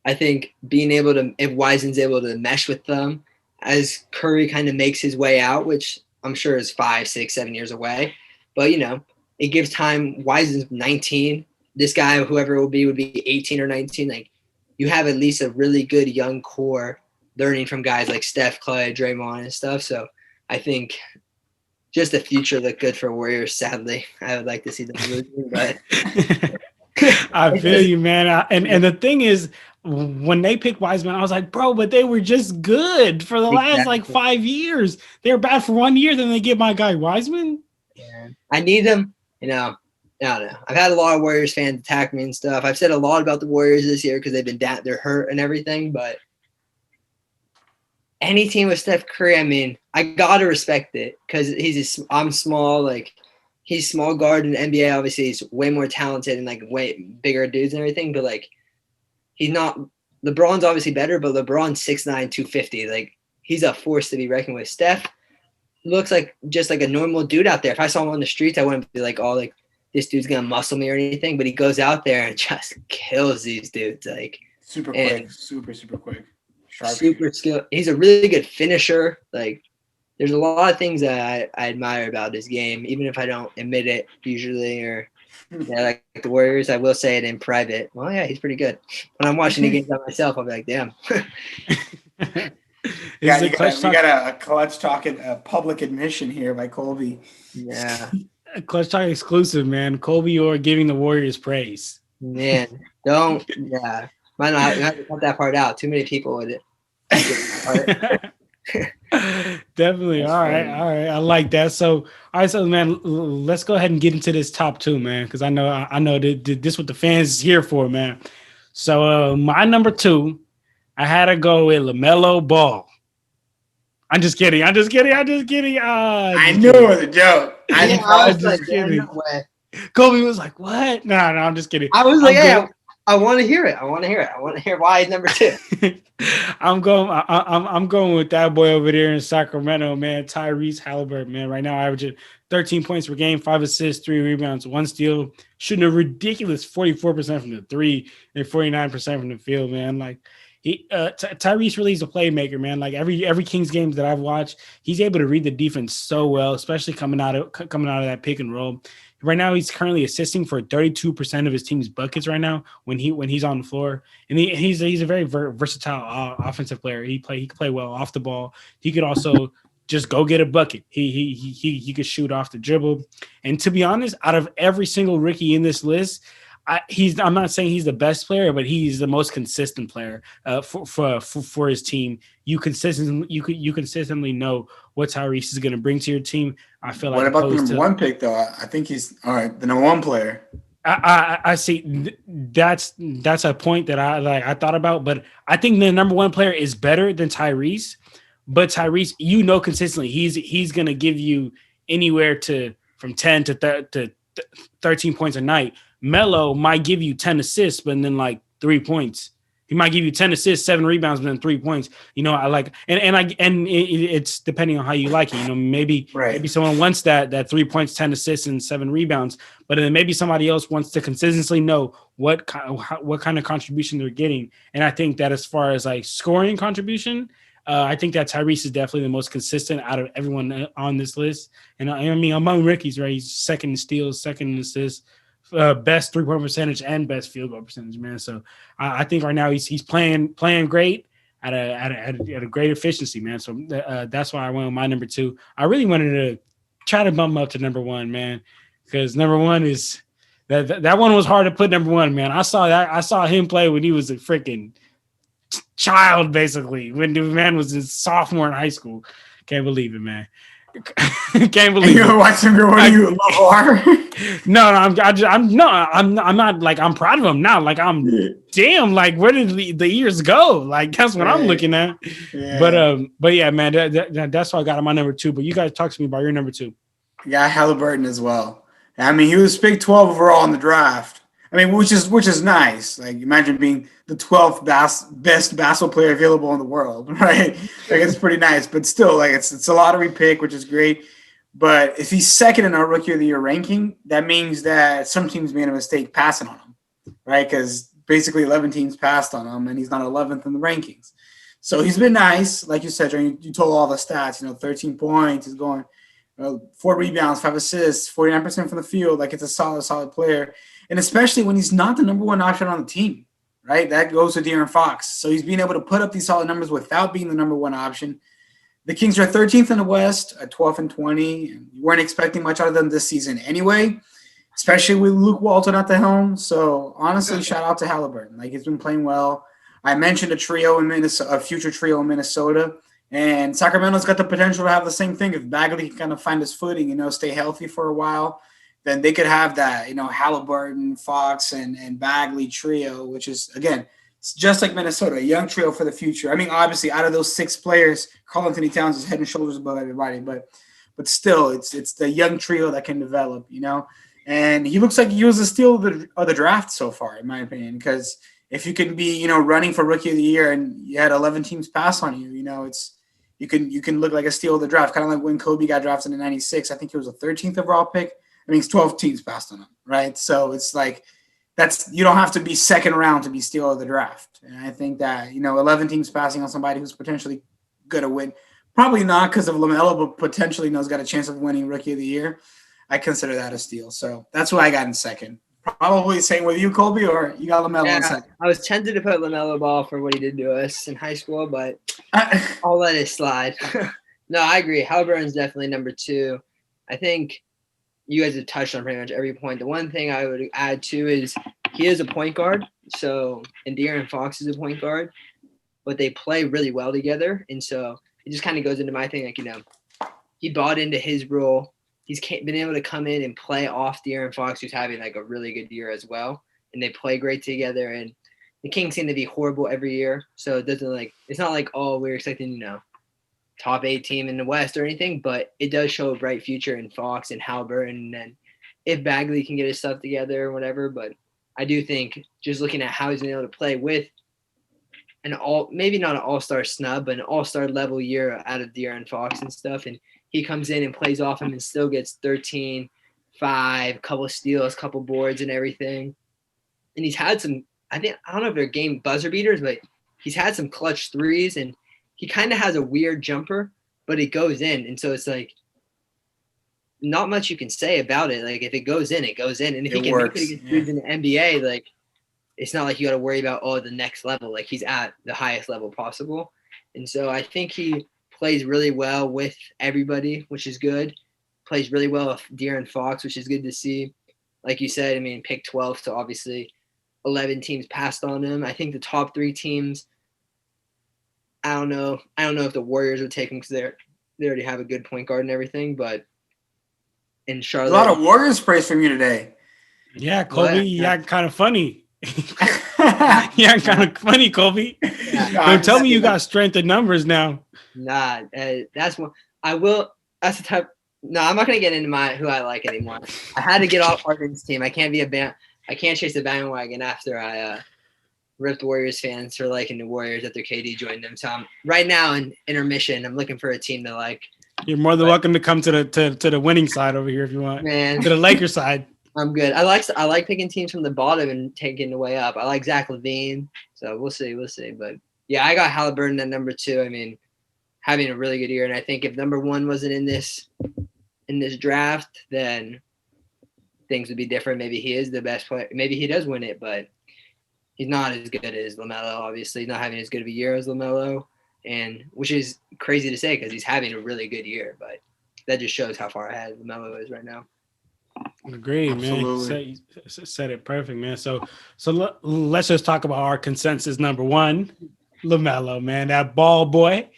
I think if Wiseman's able to mesh with them as Curry kind of makes his way out, which I'm sure is 5, 6, 7 years away. But, it gives time. Wiseman's 19. This guy, whoever it will be, would be 18 or 19. Like, you have at least a really good young core learning from guys like Steph, Clay, Draymond, and stuff. So I think just the future looked good for Warriors, sadly. I would like to see them losing, but I feel you, man. And the thing is, when they picked Wiseman, I was like, bro, but they were just good for the last 5 years. They were bad for 1 year, then they get my guy Wiseman. Yeah. I need them, I don't know. I've had a lot of Warriors fans attack me and stuff. I've said a lot about the Warriors this year because they're hurt and everything. But any team with Steph Curry, I gotta respect it because I'm small. Like, he's small guard in the NBA. Obviously, he's way more talented and way bigger dudes and everything. But he's not. LeBron's obviously better, but LeBron's 6'9", 250. Like, he's a force to be reckoned with. Steph looks like just like a normal dude out there. If I saw him on the streets, I wouldn't be like, this dude's gonna muscle me or anything, but he goes out there and just kills these dudes. Super quick, super quick, sharp, super skilled. He's a really good finisher. There's a lot of things that I admire about his game, even if I don't admit it usually. Or like the Warriors, I will say it in private. Well, yeah, he's pretty good. When I'm watching the games by myself, I'll be like, damn. We got a clutch talk, a public admission here by Colby. Yeah. Clutch Talk exclusive, man. Colby Orr giving the Warriors praise. Man, might not have to cut that part out. Too many people with it. Definitely. That's All right. funny. All right. I like that. So, all right. So, man, let's go ahead and get into this top two, man, because I know that this is what the fans is here for, man. So, my number two, I had to go with LaMelo Ball. I'm just kidding. I'm just kidding. I'm just kidding. I knew it was a joke. Yeah, I I'm was just like, damn, kidding. no way. Colby was like, "What?" No, I'm just kidding. I was like, I'm hey, good. I want to hear it. I want to hear why he's number two. I'm going. I'm going with that boy over there in Sacramento, man. Tyrese Halliburton, man. Right now, averaging 13 points per game, 5 assists, 3 rebounds, 1 steal, shooting a ridiculous 44% from the three and 49% from the field, man. Like Tyrese really is a playmaker, man. Like every Kings games that I've watched, he's able to read the defense so well, especially coming out of that pick and roll. Right now, he's currently assisting for 32% of his team's buckets right now when he's on the floor, and he's a very versatile offensive player. He can play well off the ball. He could also just go get a bucket. He could shoot off the dribble. And to be honest, out of every single rookie in this list, I'm not saying he's the best player, but he's the most consistent player for his team. You consistently know what Tyrese is going to bring to your team. I feel like. What about the number one pick though? I think he's all right. The number one player. I see. That's a point that I thought about, but I think the number one player is better than Tyrese. But Tyrese, consistently he's going to give you anywhere from 10 to 13 points a night. Melo might give you 10 assists, but then like 3 points. He might give you 10 assists, 7 rebounds, but then 3 points. I like, it's depending on how you like it. Maybe someone wants that 3 points, 10 assists, and 7 rebounds, but then maybe somebody else wants to consistently know what kind of contribution they're getting. And I think that as far as like scoring contribution, I think that Tyrese is definitely the most consistent out of everyone on this list. And I mean, among rookies, right? He's second in steals, second in assists. Best 3-point percentage and best field goal percentage, man. So I think right now he's playing great at a great efficiency, man. So that's why I went with my number two. I really wanted to try to bump him up to number one, man, because number one is that one was hard to put number one, man. I saw him play when he was a freaking child, basically, when the man was a sophomore in high school. Can't believe it, man. Can't believe you were watching him. What are you, LeVar? No, I'm not like I'm proud of him now. Like damn, like where did the years go? Like that's what I'm looking at. Yeah. But yeah, man, that's why I got him my number two. But you guys talk to me about your number two. Yeah, Halliburton as well. I mean, he was picked 12 overall in the draft. I mean, which is nice. Like, imagine being the 12th best basketball player available in the world, right? Like, it's pretty nice. But still, like, it's a lottery pick, which is great. But if he's second in our Rookie of the Year ranking, that means that some teams made a mistake passing on him, right? Because basically 11 teams passed on him, and he's not 11th in the rankings. So he's been nice. Like you said, John, you told all the stats, 13 points. He's going 4 rebounds, 5 assists, 49% from the field. Like, it's a solid player. And especially when he's not the number one option on the team, right? That goes to De'Aaron Fox. So he's being able to put up these solid numbers without being the number one option. The Kings are 13th in the West at 12-20. You weren't expecting much out of them this season anyway, especially with Luke Walton at the helm. So honestly, shout out to Halliburton. Like, he's been playing well. I mentioned a future trio in Minnesota. And Sacramento's got the potential to have the same thing. If Bagley can kind of find his footing, stay healthy for a while, then they could have that, Halliburton, Fox, and Bagley trio, which is, again, it's just like Minnesota, a young trio for the future. I mean, obviously, out of those 6 players, Karl-Anthony Towns is head and shoulders above everybody, but still, it's the young trio that can develop, And he looks like he was a steal of the draft so far, in my opinion, because if you can be, running for Rookie of the Year and you had 11 teams pass on you, you can look like a steal of the draft, kind of like when Kobe got drafted in '96. I think he was a 13th overall pick. I mean, it's 12 teams passed on him, right? So it's like you don't have to be second round to be steal of the draft. And I think that, 11 teams passing on somebody who's potentially going to win, probably not because of LaMelo, but potentially has got a chance of winning Rookie of the Year. I consider that a steal. So that's what I got in second. Probably same with you, Colby, or you got LaMelo in second? I was tempted to put LaMelo Ball for what he did to us in high school, but I'll let it slide. No, I agree. Halliburton's definitely number 2. I think you guys have touched on pretty much every point. The one thing I would add too is he is a point guard. So, and De'Aaron Fox is a point guard, but they play really well together. And so it just kind of goes into my thing. Like, he bought into his role. He's been able to come in and play off De'Aaron Fox, who's having like a really good year as well. And they play great together. And the Kings seem to be horrible every year. So it's not like, oh, we're expecting, top 8 team in the West or anything, but it does show a bright future in Fox and Halliburton. And if Bagley can get his stuff together or whatever, but I do think just looking at how he's been able to play with maybe not an all-star snub, but an all-star level year out of De'Aaron Fox and stuff. And he comes in and plays off him and still gets 13, 5, couple of steals, couple boards and everything. And he's had some, I don't know if they're game buzzer beaters, but he's had some clutch threes, and he kind of has a weird jumper, but it goes in. And so it's like not much you can say about it. Like if it goes in, it goes in. And if he can make it against dudes in the NBA, like it's not like you got to worry about, the next level. Like he's at the highest level possible. And so I think he plays really well with everybody, which is good. Plays really well with De'Aaron Fox, which is good to see. Like you said, I mean, pick 12, so obviously 11 teams passed on him. I think the top 3 teams, I don't know if the Warriors would take him because they already have a good point guard and everything. But in Charlotte, a lot of Warriors praise from you today. Yeah, Colby, yeah, kind of funny. Yeah, kind of funny, Colby. Yeah. Don't tell me you got strength in numbers now. Nah, that's one. I will. That's the type. No, I'm not gonna get into who I like anymore. I had to get off Harden's team. I can't chase a bandwagon after I ripped Warriors fans for liking the Warriors after KD joined them. So right now in intermission, I'm looking for a team to like. You're more than welcome to come to the winning side over here if you want. Man, to the Lakers side. I'm good. I like picking teams from the bottom and taking the way up. I like Zach LaVine, so we'll see. But yeah, I got Halliburton at number 2. I mean, having a really good year, and I think if number 1 wasn't in this draft, then things would be different. Maybe he is the best player. Maybe he does win it, but he's not as good as LaMelo. Obviously, he's not having as good of a year as LaMelo, and which is crazy to say because he's having a really good year. But that just shows how far ahead LaMelo is right now. Agree, man. Said it perfect, man. So let's just talk about our consensus. Number 1, LaMelo, man, that ball boy.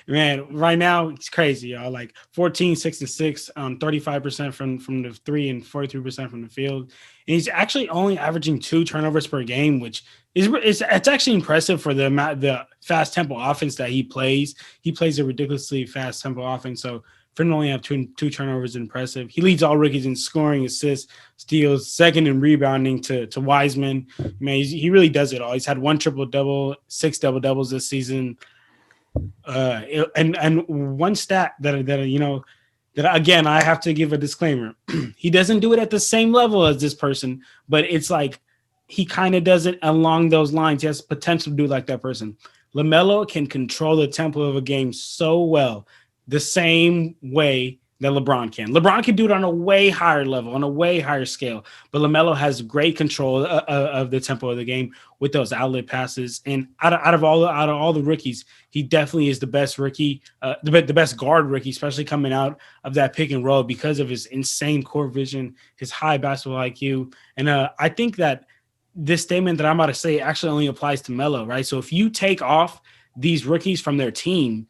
Man, right now it's crazy, y'all. Like 14, 6 and 6 on 35% from the 3 and 43% from the field. And he's actually only averaging 2 turnovers per game, which it's actually impressive for the fast tempo offense that he plays. He plays a ridiculously fast tempo offense. So for him to only have two turnovers is impressive. He leads all rookies in scoring, assists, steals, second in rebounding to Wiseman. Man, he really does it all. He's had 1 triple-double, 6 double-doubles this season. And one stat that again I have to give a disclaimer. He doesn't do it at the same level as this person, but it's like he kind of does it along those lines. He has potential to do like that person. LaMelo can control the tempo of a game so well, the same way that LeBron can. LeBron can do it on a way higher level, on a way higher scale. But LaMelo has great control of the tempo of the game with those outlet passes. And out of all the rookies, he definitely is the best rookie, the best guard rookie, especially coming out of that pick and roll because of his insane court vision, his high basketball IQ. And I think that this statement that I'm about to say actually only applies to Melo, right? So if you take off these rookies from their team,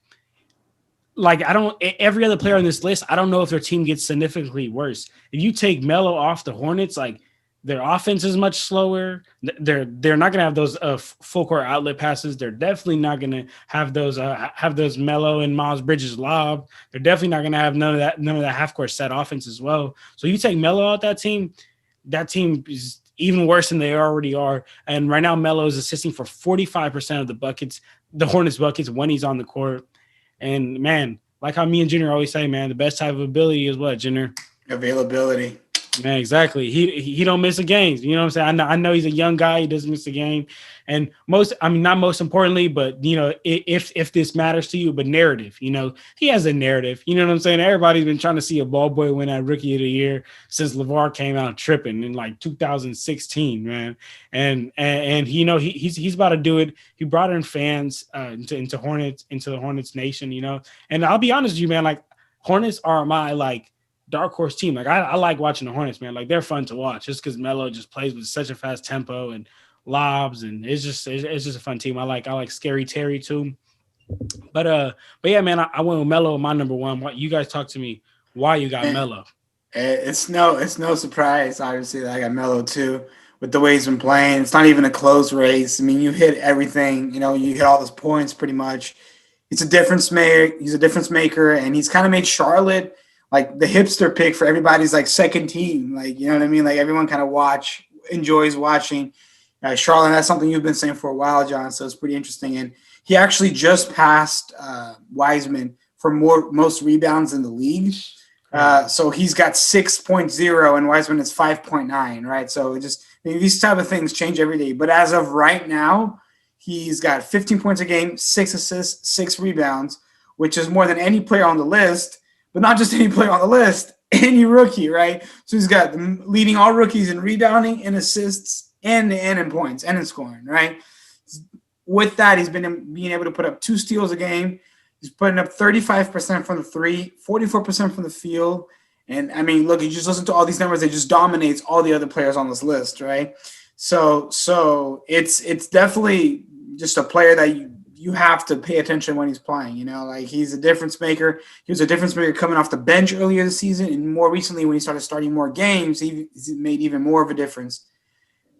like every other player on this list, I don't know if their team gets significantly worse. If you take Melo off the Hornets, like their offense is much slower. They're not going to have those full court outlet passes. They're definitely not going to have those Melo and Miles Bridges lob. They're definitely not going to have none of that half court set offense as well. So you take Melo out that team is even worse than they already are. And right now Melo is assisting for 45% of the buckets, the Hornets buckets when he's on the court. And man, like how me and Junior always say, man, the best type of ability is what, Junior? Availability. Man, exactly. He don't miss a game. You know what I'm saying? I know he's a young guy. He doesn't miss a game. And not most importantly, but, if this matters to you, but narrative, he has a narrative. You know what I'm saying? Everybody's been trying to see a ball boy win that Rookie of the Year since LeVar came out tripping in like 2016, man. And he's about to do it. He brought in fans into the Hornets Nation, And I'll be honest with you, man, like Hornets are my dark horse team. Like I like watching the Hornets, man. Like they're fun to watch just because Melo just plays with such a fast tempo and lobs, and it's just a fun team. I like Scary Terry too. But yeah, man, I went with Melo, my number one. You guys talk to me why you got Melo. It's no surprise, obviously, that I got Melo too. With the way he's been playing, it's not even a close race. I mean, you hit everything. You know, you hit all those points pretty much. He's a difference maker. He's a difference maker, and he's kind of made Charlotte like the hipster pick for everybody's like second team. Like, you know what I mean? Like everyone kind of enjoys watching Charlotte. That's something you've been saying for a while, John. So it's pretty interesting. And he actually just passed Wiseman for most rebounds in the league. So he's got 6.0 and Wiseman is 5.9, right? So these type of things change every day. But as of right now, he's got 15 points a game, 6 assists, 6 rebounds, which is more than any player on the list, but not just any player on the list, any rookie, right? So he's got leading all rookies in rebounding, in assists, and in points, and in scoring, right? With that, he's been being able to put up 2 steals a game. He's putting up 35% from the three, 44% from the field. And, I mean, look, you just listen to all these numbers. It just dominates all the other players on this list, right? So it's definitely just a player that you have to pay attention when he's playing. You know, like he's a difference maker. He was a difference maker coming off the bench earlier this season. And more recently, when he started starting more games, he's made even more of a difference.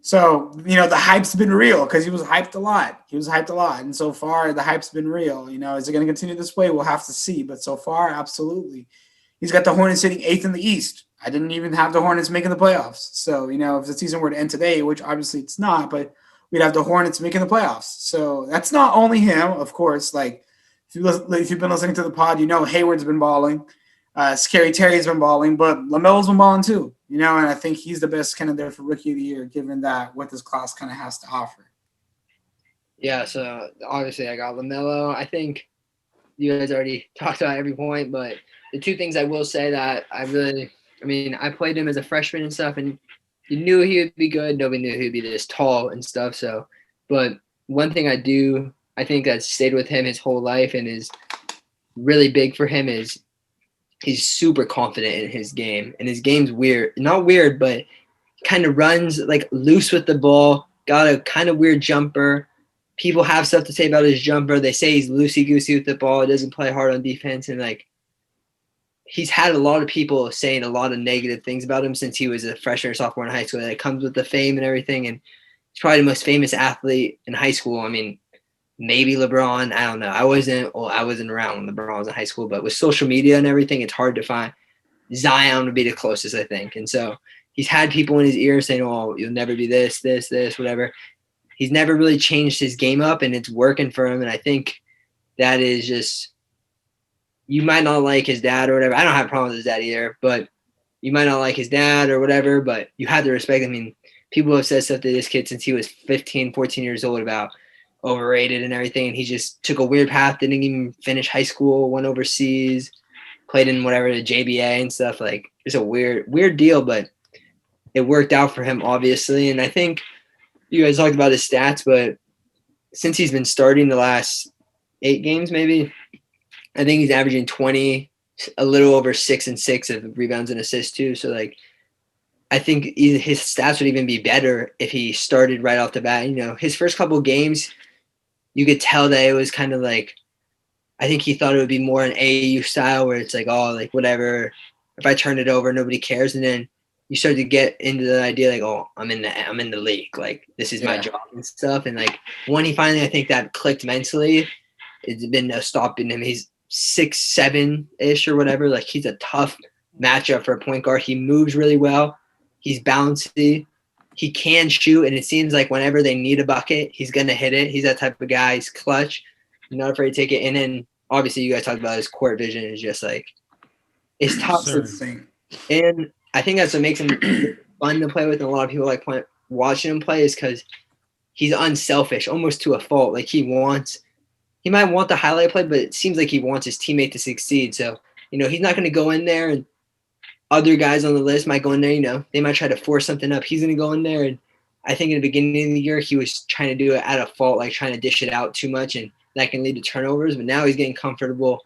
So, you know, the hype's been real because he was hyped a lot. And so far, the hype's been real. You know, is it going to continue this way? We'll have to see. But so far, absolutely. He's got the Hornets sitting 8th in the East. I didn't even have the Hornets making the playoffs. So, you know, if the season were to end today, which obviously it's not, but we'd have the Hornets making the playoffs. So that's not only him, of course. Like, if you've been listening to the pod, you know Hayward's been balling. Scary Terry's been balling, but LaMelo's been balling too, you know, and I think he's the best candidate for Rookie of the Year, given that what this class kind of has to offer. Yeah, so obviously I got LaMelo. I think you guys already talked about every point, but the 2 things I will say that I played him as a freshman and stuff, and you knew he would be good. Nobody knew he would be this tall and stuff. So, but one thing I think that stayed with him his whole life and is really big for him is he's super confident in his game, and his game's not weird, but kind of runs like loose with the ball, got a kind of weird jumper. People have stuff to say about his jumper. They say he's loosey-goosey with the ball. He doesn't play hard on defense, and like he's had a lot of people saying a lot of negative things about him since he was a freshman or sophomore in high school. That comes with the fame and everything, and he's probably the most famous athlete in high school. I mean, maybe LeBron. I don't know. I wasn't around when LeBron was in high school, but with social media and everything, it's hard to find. Zion would be the closest, I think. And so he's had people in his ear saying, "Oh, you'll never be this, whatever." He's never really changed his game up, and it's working for him. And I think that is just, you might not like his dad or whatever. I don't have a problem with his dad either, but you might not like his dad or whatever, but you have to respect him. I mean, people have said stuff to this kid since he was 15, 14 years old about overrated and everything, and he just took a weird path, didn't even finish high school, went overseas, played in whatever, the JBA and stuff. Like, it's a weird deal, but it worked out for him, obviously. And I think you guys talked about his stats, but since he's been starting the last 8 games, maybe, I think he's averaging 20, a little over 6 and 6 of rebounds and assists too. So like, I think his stats would even be better if he started right off the bat. You know, his first couple of games, you could tell that it was kind of like, I think he thought it would be more an AAU style where it's like, oh, like whatever, if I turn it over, nobody cares. And then you start to get into the idea like, oh, I'm in the league, like this is my job and stuff. And like when he finally, I think that clicked mentally, it's been no stopping him. He's 6'7" or whatever. Like he's a tough matchup for a point guard. He moves really well. He's bouncy. He can shoot, and it seems like whenever they need a bucket, he's gonna hit it. He's that type of guy. He's clutch, not afraid to take it. And then obviously you guys talked about his court vision is just like, it's tough. And I think that's what makes him fun to play with, and a lot of people like watching him play is because he's unselfish, almost to a fault. Like he might want the highlight play, but it seems like he wants his teammate to succeed. So, you know, he's not going to go in there, and other guys on the list might go in there, you know, they might try to force something up. He's going to go in there. And I think in the beginning of the year, he was trying to do it at a fault, like trying to dish it out too much, and that can lead to turnovers. But now he's getting comfortable.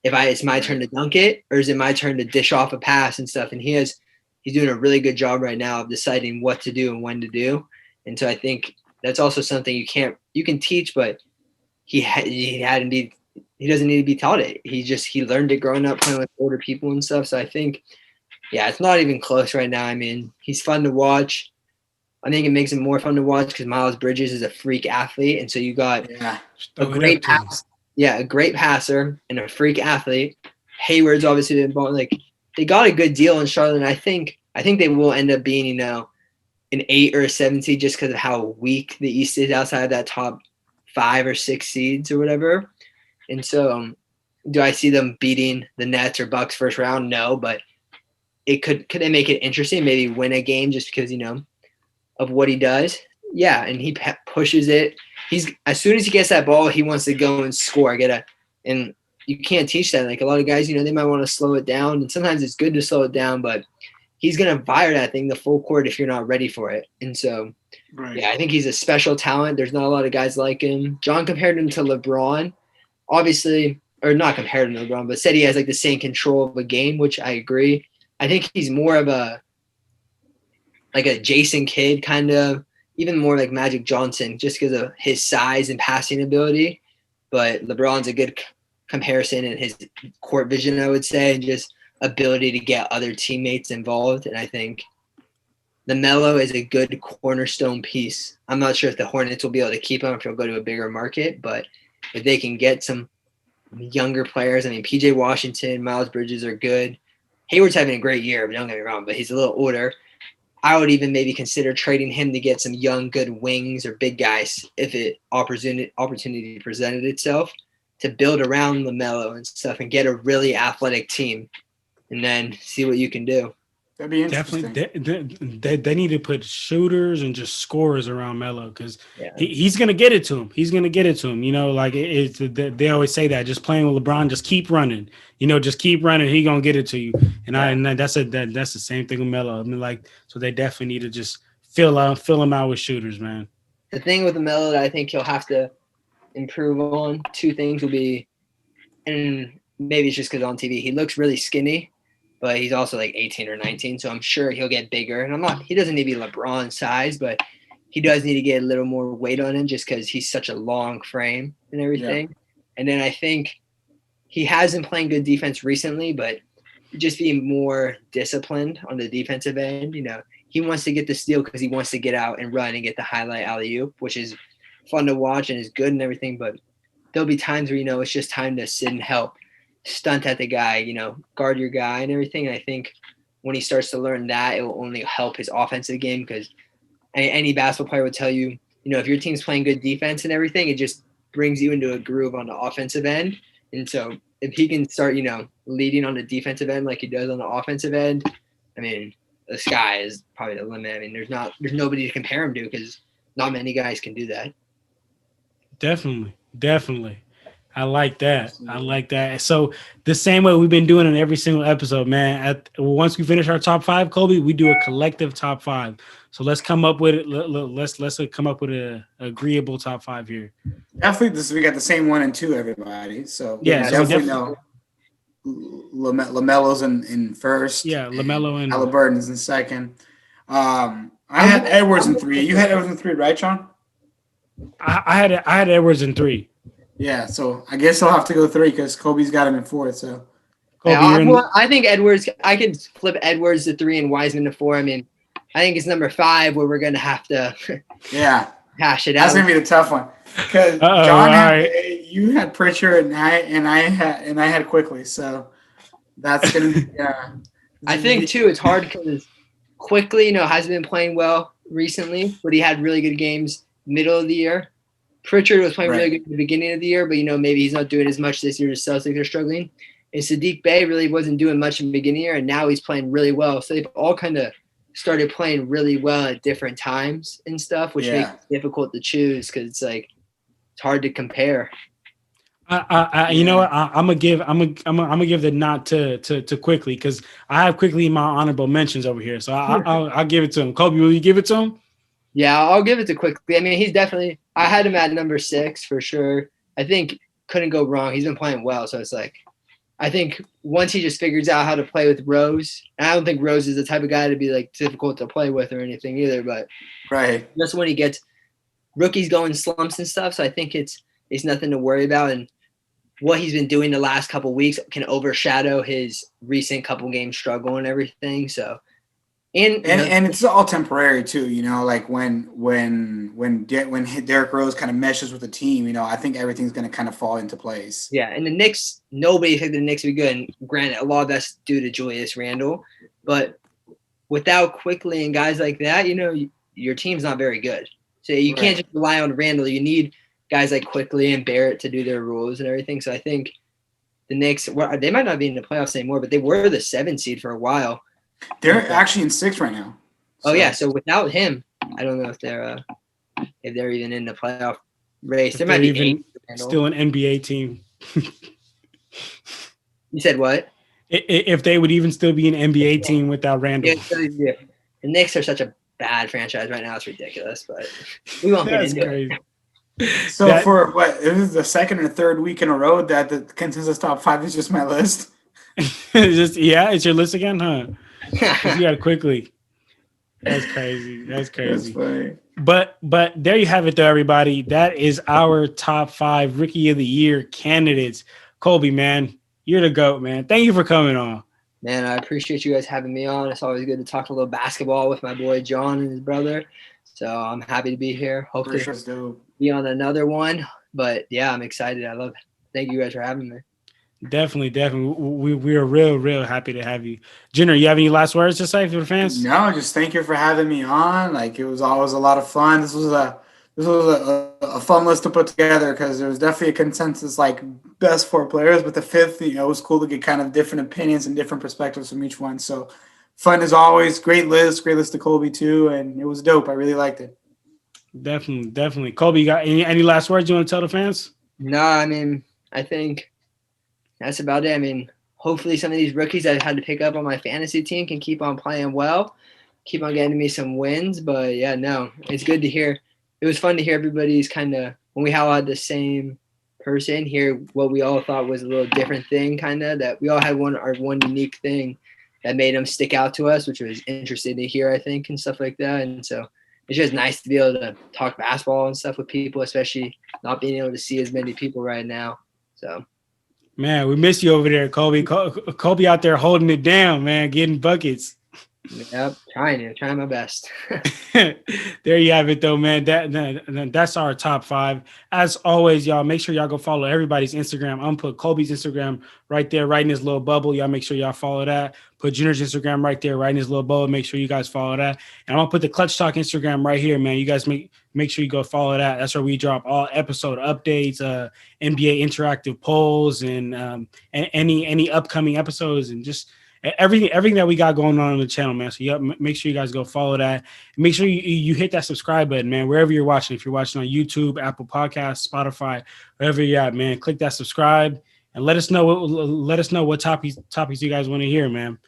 It's my turn to dunk it, or is it my turn to dish off a pass and stuff? And he's doing a really good job right now of deciding what to do and when to do. And so I think that's also something you can teach, but he doesn't need to be taught it. He learned it growing up playing with older people and stuff. So I think, yeah, it's not even close right now. I mean, he's fun to watch. I think it makes him more fun to watch because Miles Bridges is a freak athlete, and so you got a great passer and a freak athlete. Hayward's obviously been ball. Like, they got a good deal in Charlotte, and I think they will end up being, an 8 or a 7 seed just because of how weak the East is outside of that top 5 or 6 seeds or whatever. And so, do I see them beating the Nets or Bucks first round? No, but it could they make it interesting? Maybe win a game just because of what he does. Yeah, and he pushes it. He's as soon as he gets that ball, he wants to go and score. And you can't teach that. Like, a lot of guys, they might want to slow it down, and sometimes it's good to slow it down, but he's gonna fire that thing the full court if you're not ready for it. And so, yeah, I think he's a special talent. There's not a lot of guys like him. John compared him to LeBron, obviously, or not compared him to LeBron, but said he has like the same control of a game, which I agree. I think he's more of a Jason Kidd kind of, even more like Magic Johnson, just because of his size and passing ability. But LeBron's a good comparison in his court vision, I would say, and just ability to get other teammates involved. And I think LaMelo is a good cornerstone piece. I'm not sure if the Hornets will be able to keep him if he'll go to a bigger market, but if they can get some younger players, I mean, PJ Washington, Miles Bridges are good. Hayward's having a great year, but don't get me wrong, but he's a little older. I would even maybe consider trading him to get some young, good wings or big guys if it opportunity presented itself, to build around LaMelo and stuff and get a really athletic team and then see what you can do. That'd be interesting. Definitely, they need to put shooters and just scorers around Melo because he's gonna get it to him. He's gonna get it to him. Like they always say that just playing with LeBron, just keep running. Just keep running. He gonna get it to you. And that's the same thing with Melo. I mean, so they definitely need to just fill him out with shooters, man. The thing with Melo that I think he'll have to improve on, 2 things will be, and maybe it's just because on TV he looks really skinny. But he's also like 18 or 19, so I'm sure he'll get bigger. And he doesn't need to be LeBron size, but he does need to get a little more weight on him just because he's such a long frame and everything. Yeah. And then I think he has been playing good defense recently, but just being more disciplined on the defensive end. He wants to get the steal because he wants to get out and run and get the highlight alley-oop, which is fun to watch and is good and everything. But there'll be times where, it's just time to sit and help. Stunt at the guy, guard your guy and everything. And I think when he starts to learn that, it will only help his offensive game because any basketball player would tell you, if your team's playing good defense and everything, it just brings you into a groove on the offensive end. And so if he can start, leading on the defensive end like he does on the offensive end, I mean, the sky is probably the limit. I mean, there's nobody to compare him to because not many guys can do that. Definitely. I like that. So the same way we've been doing in every single episode, man. Once we finish our top 5, Colby, we do a collective top 5. So let's come up with it. Let's come up with an agreeable top 5 here. Definitely, we got the same 1 and 2, everybody. So yeah, definitely know LaMelo's in first. Yeah, LaMelo and Halliburton's in second. I had Edwards in 3. You had Edwards in 3, right, Sean? I had Edwards in 3. Yeah, so I guess I'll have to go 3 because Kobe's got him in 4. So, I think Edwards. I could flip Edwards to 3 and Wiseman to 4. I mean, I think it's number 5 where we're gonna have to. Hash it out. That's gonna be the tough one because John, you had Pritchard and I had Quickly. So that's gonna be. I think too. It's hard because Quickly, hasn't been playing well recently, but he had really good games middle of the year. Pritchard was playing really good at the beginning of the year, but, maybe he's not doing as much this year. The Celtics are struggling. And Sadiq Bey really wasn't doing much in the beginning of the year, and now he's playing really well. So they've all kind of started playing really well at different times and stuff, which makes it difficult to choose because it's hard to compare. You know what? I'm gonna give the nod to Quickly because I have Quickly in my honorable mentions over here. So I'll give it to him. Kobe, will you give it to him? Yeah, I'll give it to Quickly. I mean, he's definitely – I had him at number 6 for sure. I think couldn't go wrong. He's been playing well, so it's I think once he just figures out how to play with Rose – and I don't think Rose is the type of guy to be, difficult to play with or anything either, but just when he gets – rookies going slumps and stuff, so I think it's it's nothing to worry about. And what he's been doing the last couple weeks can overshadow his recent couple game struggle and everything. So, and it's all temporary too, like when Derrick Rose kind of meshes with the team, I think everything's going to kind of fall into place. Yeah, and the Knicks, nobody expected the Knicks to be good. And granted, a lot of that's due to Julius Randle, but without Quickly and guys like that, your team's not very good. So you can't just rely on Randle. You need guys like Quickly and Barrett to do their rules and everything. So I think the Knicks, they might not be in the playoffs anymore, but they were the 7th seed for a while. They're actually in 6th right now. So. Oh yeah, so without him, I don't know if they're even in the playoff race. There might be even still an NBA team. You said what? If they would even still be an NBA team without Randle. Yeah, the Knicks are such a bad franchise right now. It's ridiculous, but we won't get into it. So for what? This is the 2nd or 3rd week in a row that the consensus top 5 is just my list. It's your list again, huh? You got it quickly. That's crazy. That's funny. But there you have it, though, everybody. That is our top 5 Rookie of the Year candidates. Colby, man, you're the GOAT, man. Thank you for coming on. Man, I appreciate you guys having me on. It's always good to talk a little basketball with my boy John and his brother. So I'm happy to be here. Hope to be on another one. But yeah, I'm excited. Thank you guys for having me. Definitely. We are real happy to have you. Jenner, you have any last words to say for the fans? No, just thank you for having me on. Like, it was always a lot of fun. This was a fun list to put together because there was definitely a consensus, like, best 4 players, but the 5th, it was cool to get kind of different opinions and different perspectives from each one. So fun as always. Great list to Colby too, and it was dope. I really liked it. Definitely. Colby, you got any last words you want to tell the fans? No, I mean, I think that's about it. I mean, hopefully some of these rookies that I've had to pick up on my fantasy team can keep on playing well, keep on getting me some wins. But yeah, no, it's good to hear. It was fun to hear everybody's kind of, when we all had the same person, hear what we all thought was a little different thing, kind of, that we all had one unique thing that made them stick out to us, which was interesting to hear, I think, and stuff like that. And so it's just nice to be able to talk basketball and stuff with people, especially not being able to see as many people right now. So, man, we miss you over there, Colby. Colby out there holding it down, man, getting buckets. Yep, trying my best. There you have it, though, man. That's our top 5. As always, y'all, make sure y'all go follow everybody's Instagram. I'm gonna put Colby's Instagram right there, right in his little bubble. Y'all make sure y'all follow that. Put Jenner's Instagram right there, right in his little bubble. Make sure you guys follow that. And I'm gonna put the Clutch Talk Instagram right here, man. You guys make sure you go follow that. That's where we drop all episode updates, NBA interactive polls, and any upcoming episodes, and just everything that we got going on the channel, man. So make sure you guys go follow that. Make sure you hit that subscribe button, man, wherever you're watching. If you're watching on YouTube, Apple Podcasts, Spotify, wherever you're at, man, click that subscribe and let us know what topics you guys want to hear, man.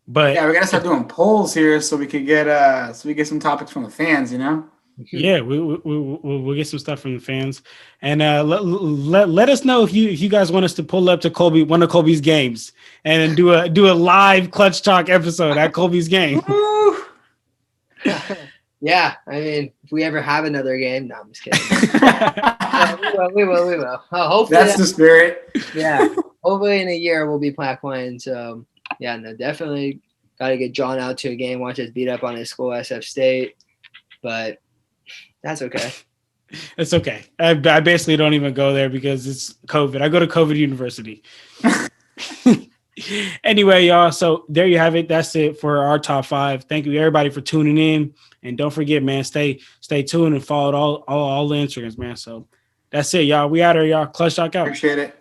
But yeah, we're gonna start doing polls here so we could get some topics from the fans, Yeah, we'll get some stuff from the fans, and let us know if you guys want us to pull up to one of Colby's games and do a live Clutch Talk episode at Colby's game. Yeah, I mean, if we ever have another game, no, I'm just kidding. We will. Hopefully that's the spirit. Yeah, hopefully in a year we'll be playing. So yeah, no, definitely got to get John out to a game, watch us beat up on his school, SF State, but. That's okay. It's okay. I basically don't even go there because it's COVID. I go to COVID University. Anyway, y'all. So there you have it. That's it for our top 5. Thank you everybody for tuning in. And don't forget, man, stay tuned and follow all the Instagrams, man. So that's it, y'all. We out here, y'all. Clutch Talk out. Appreciate it.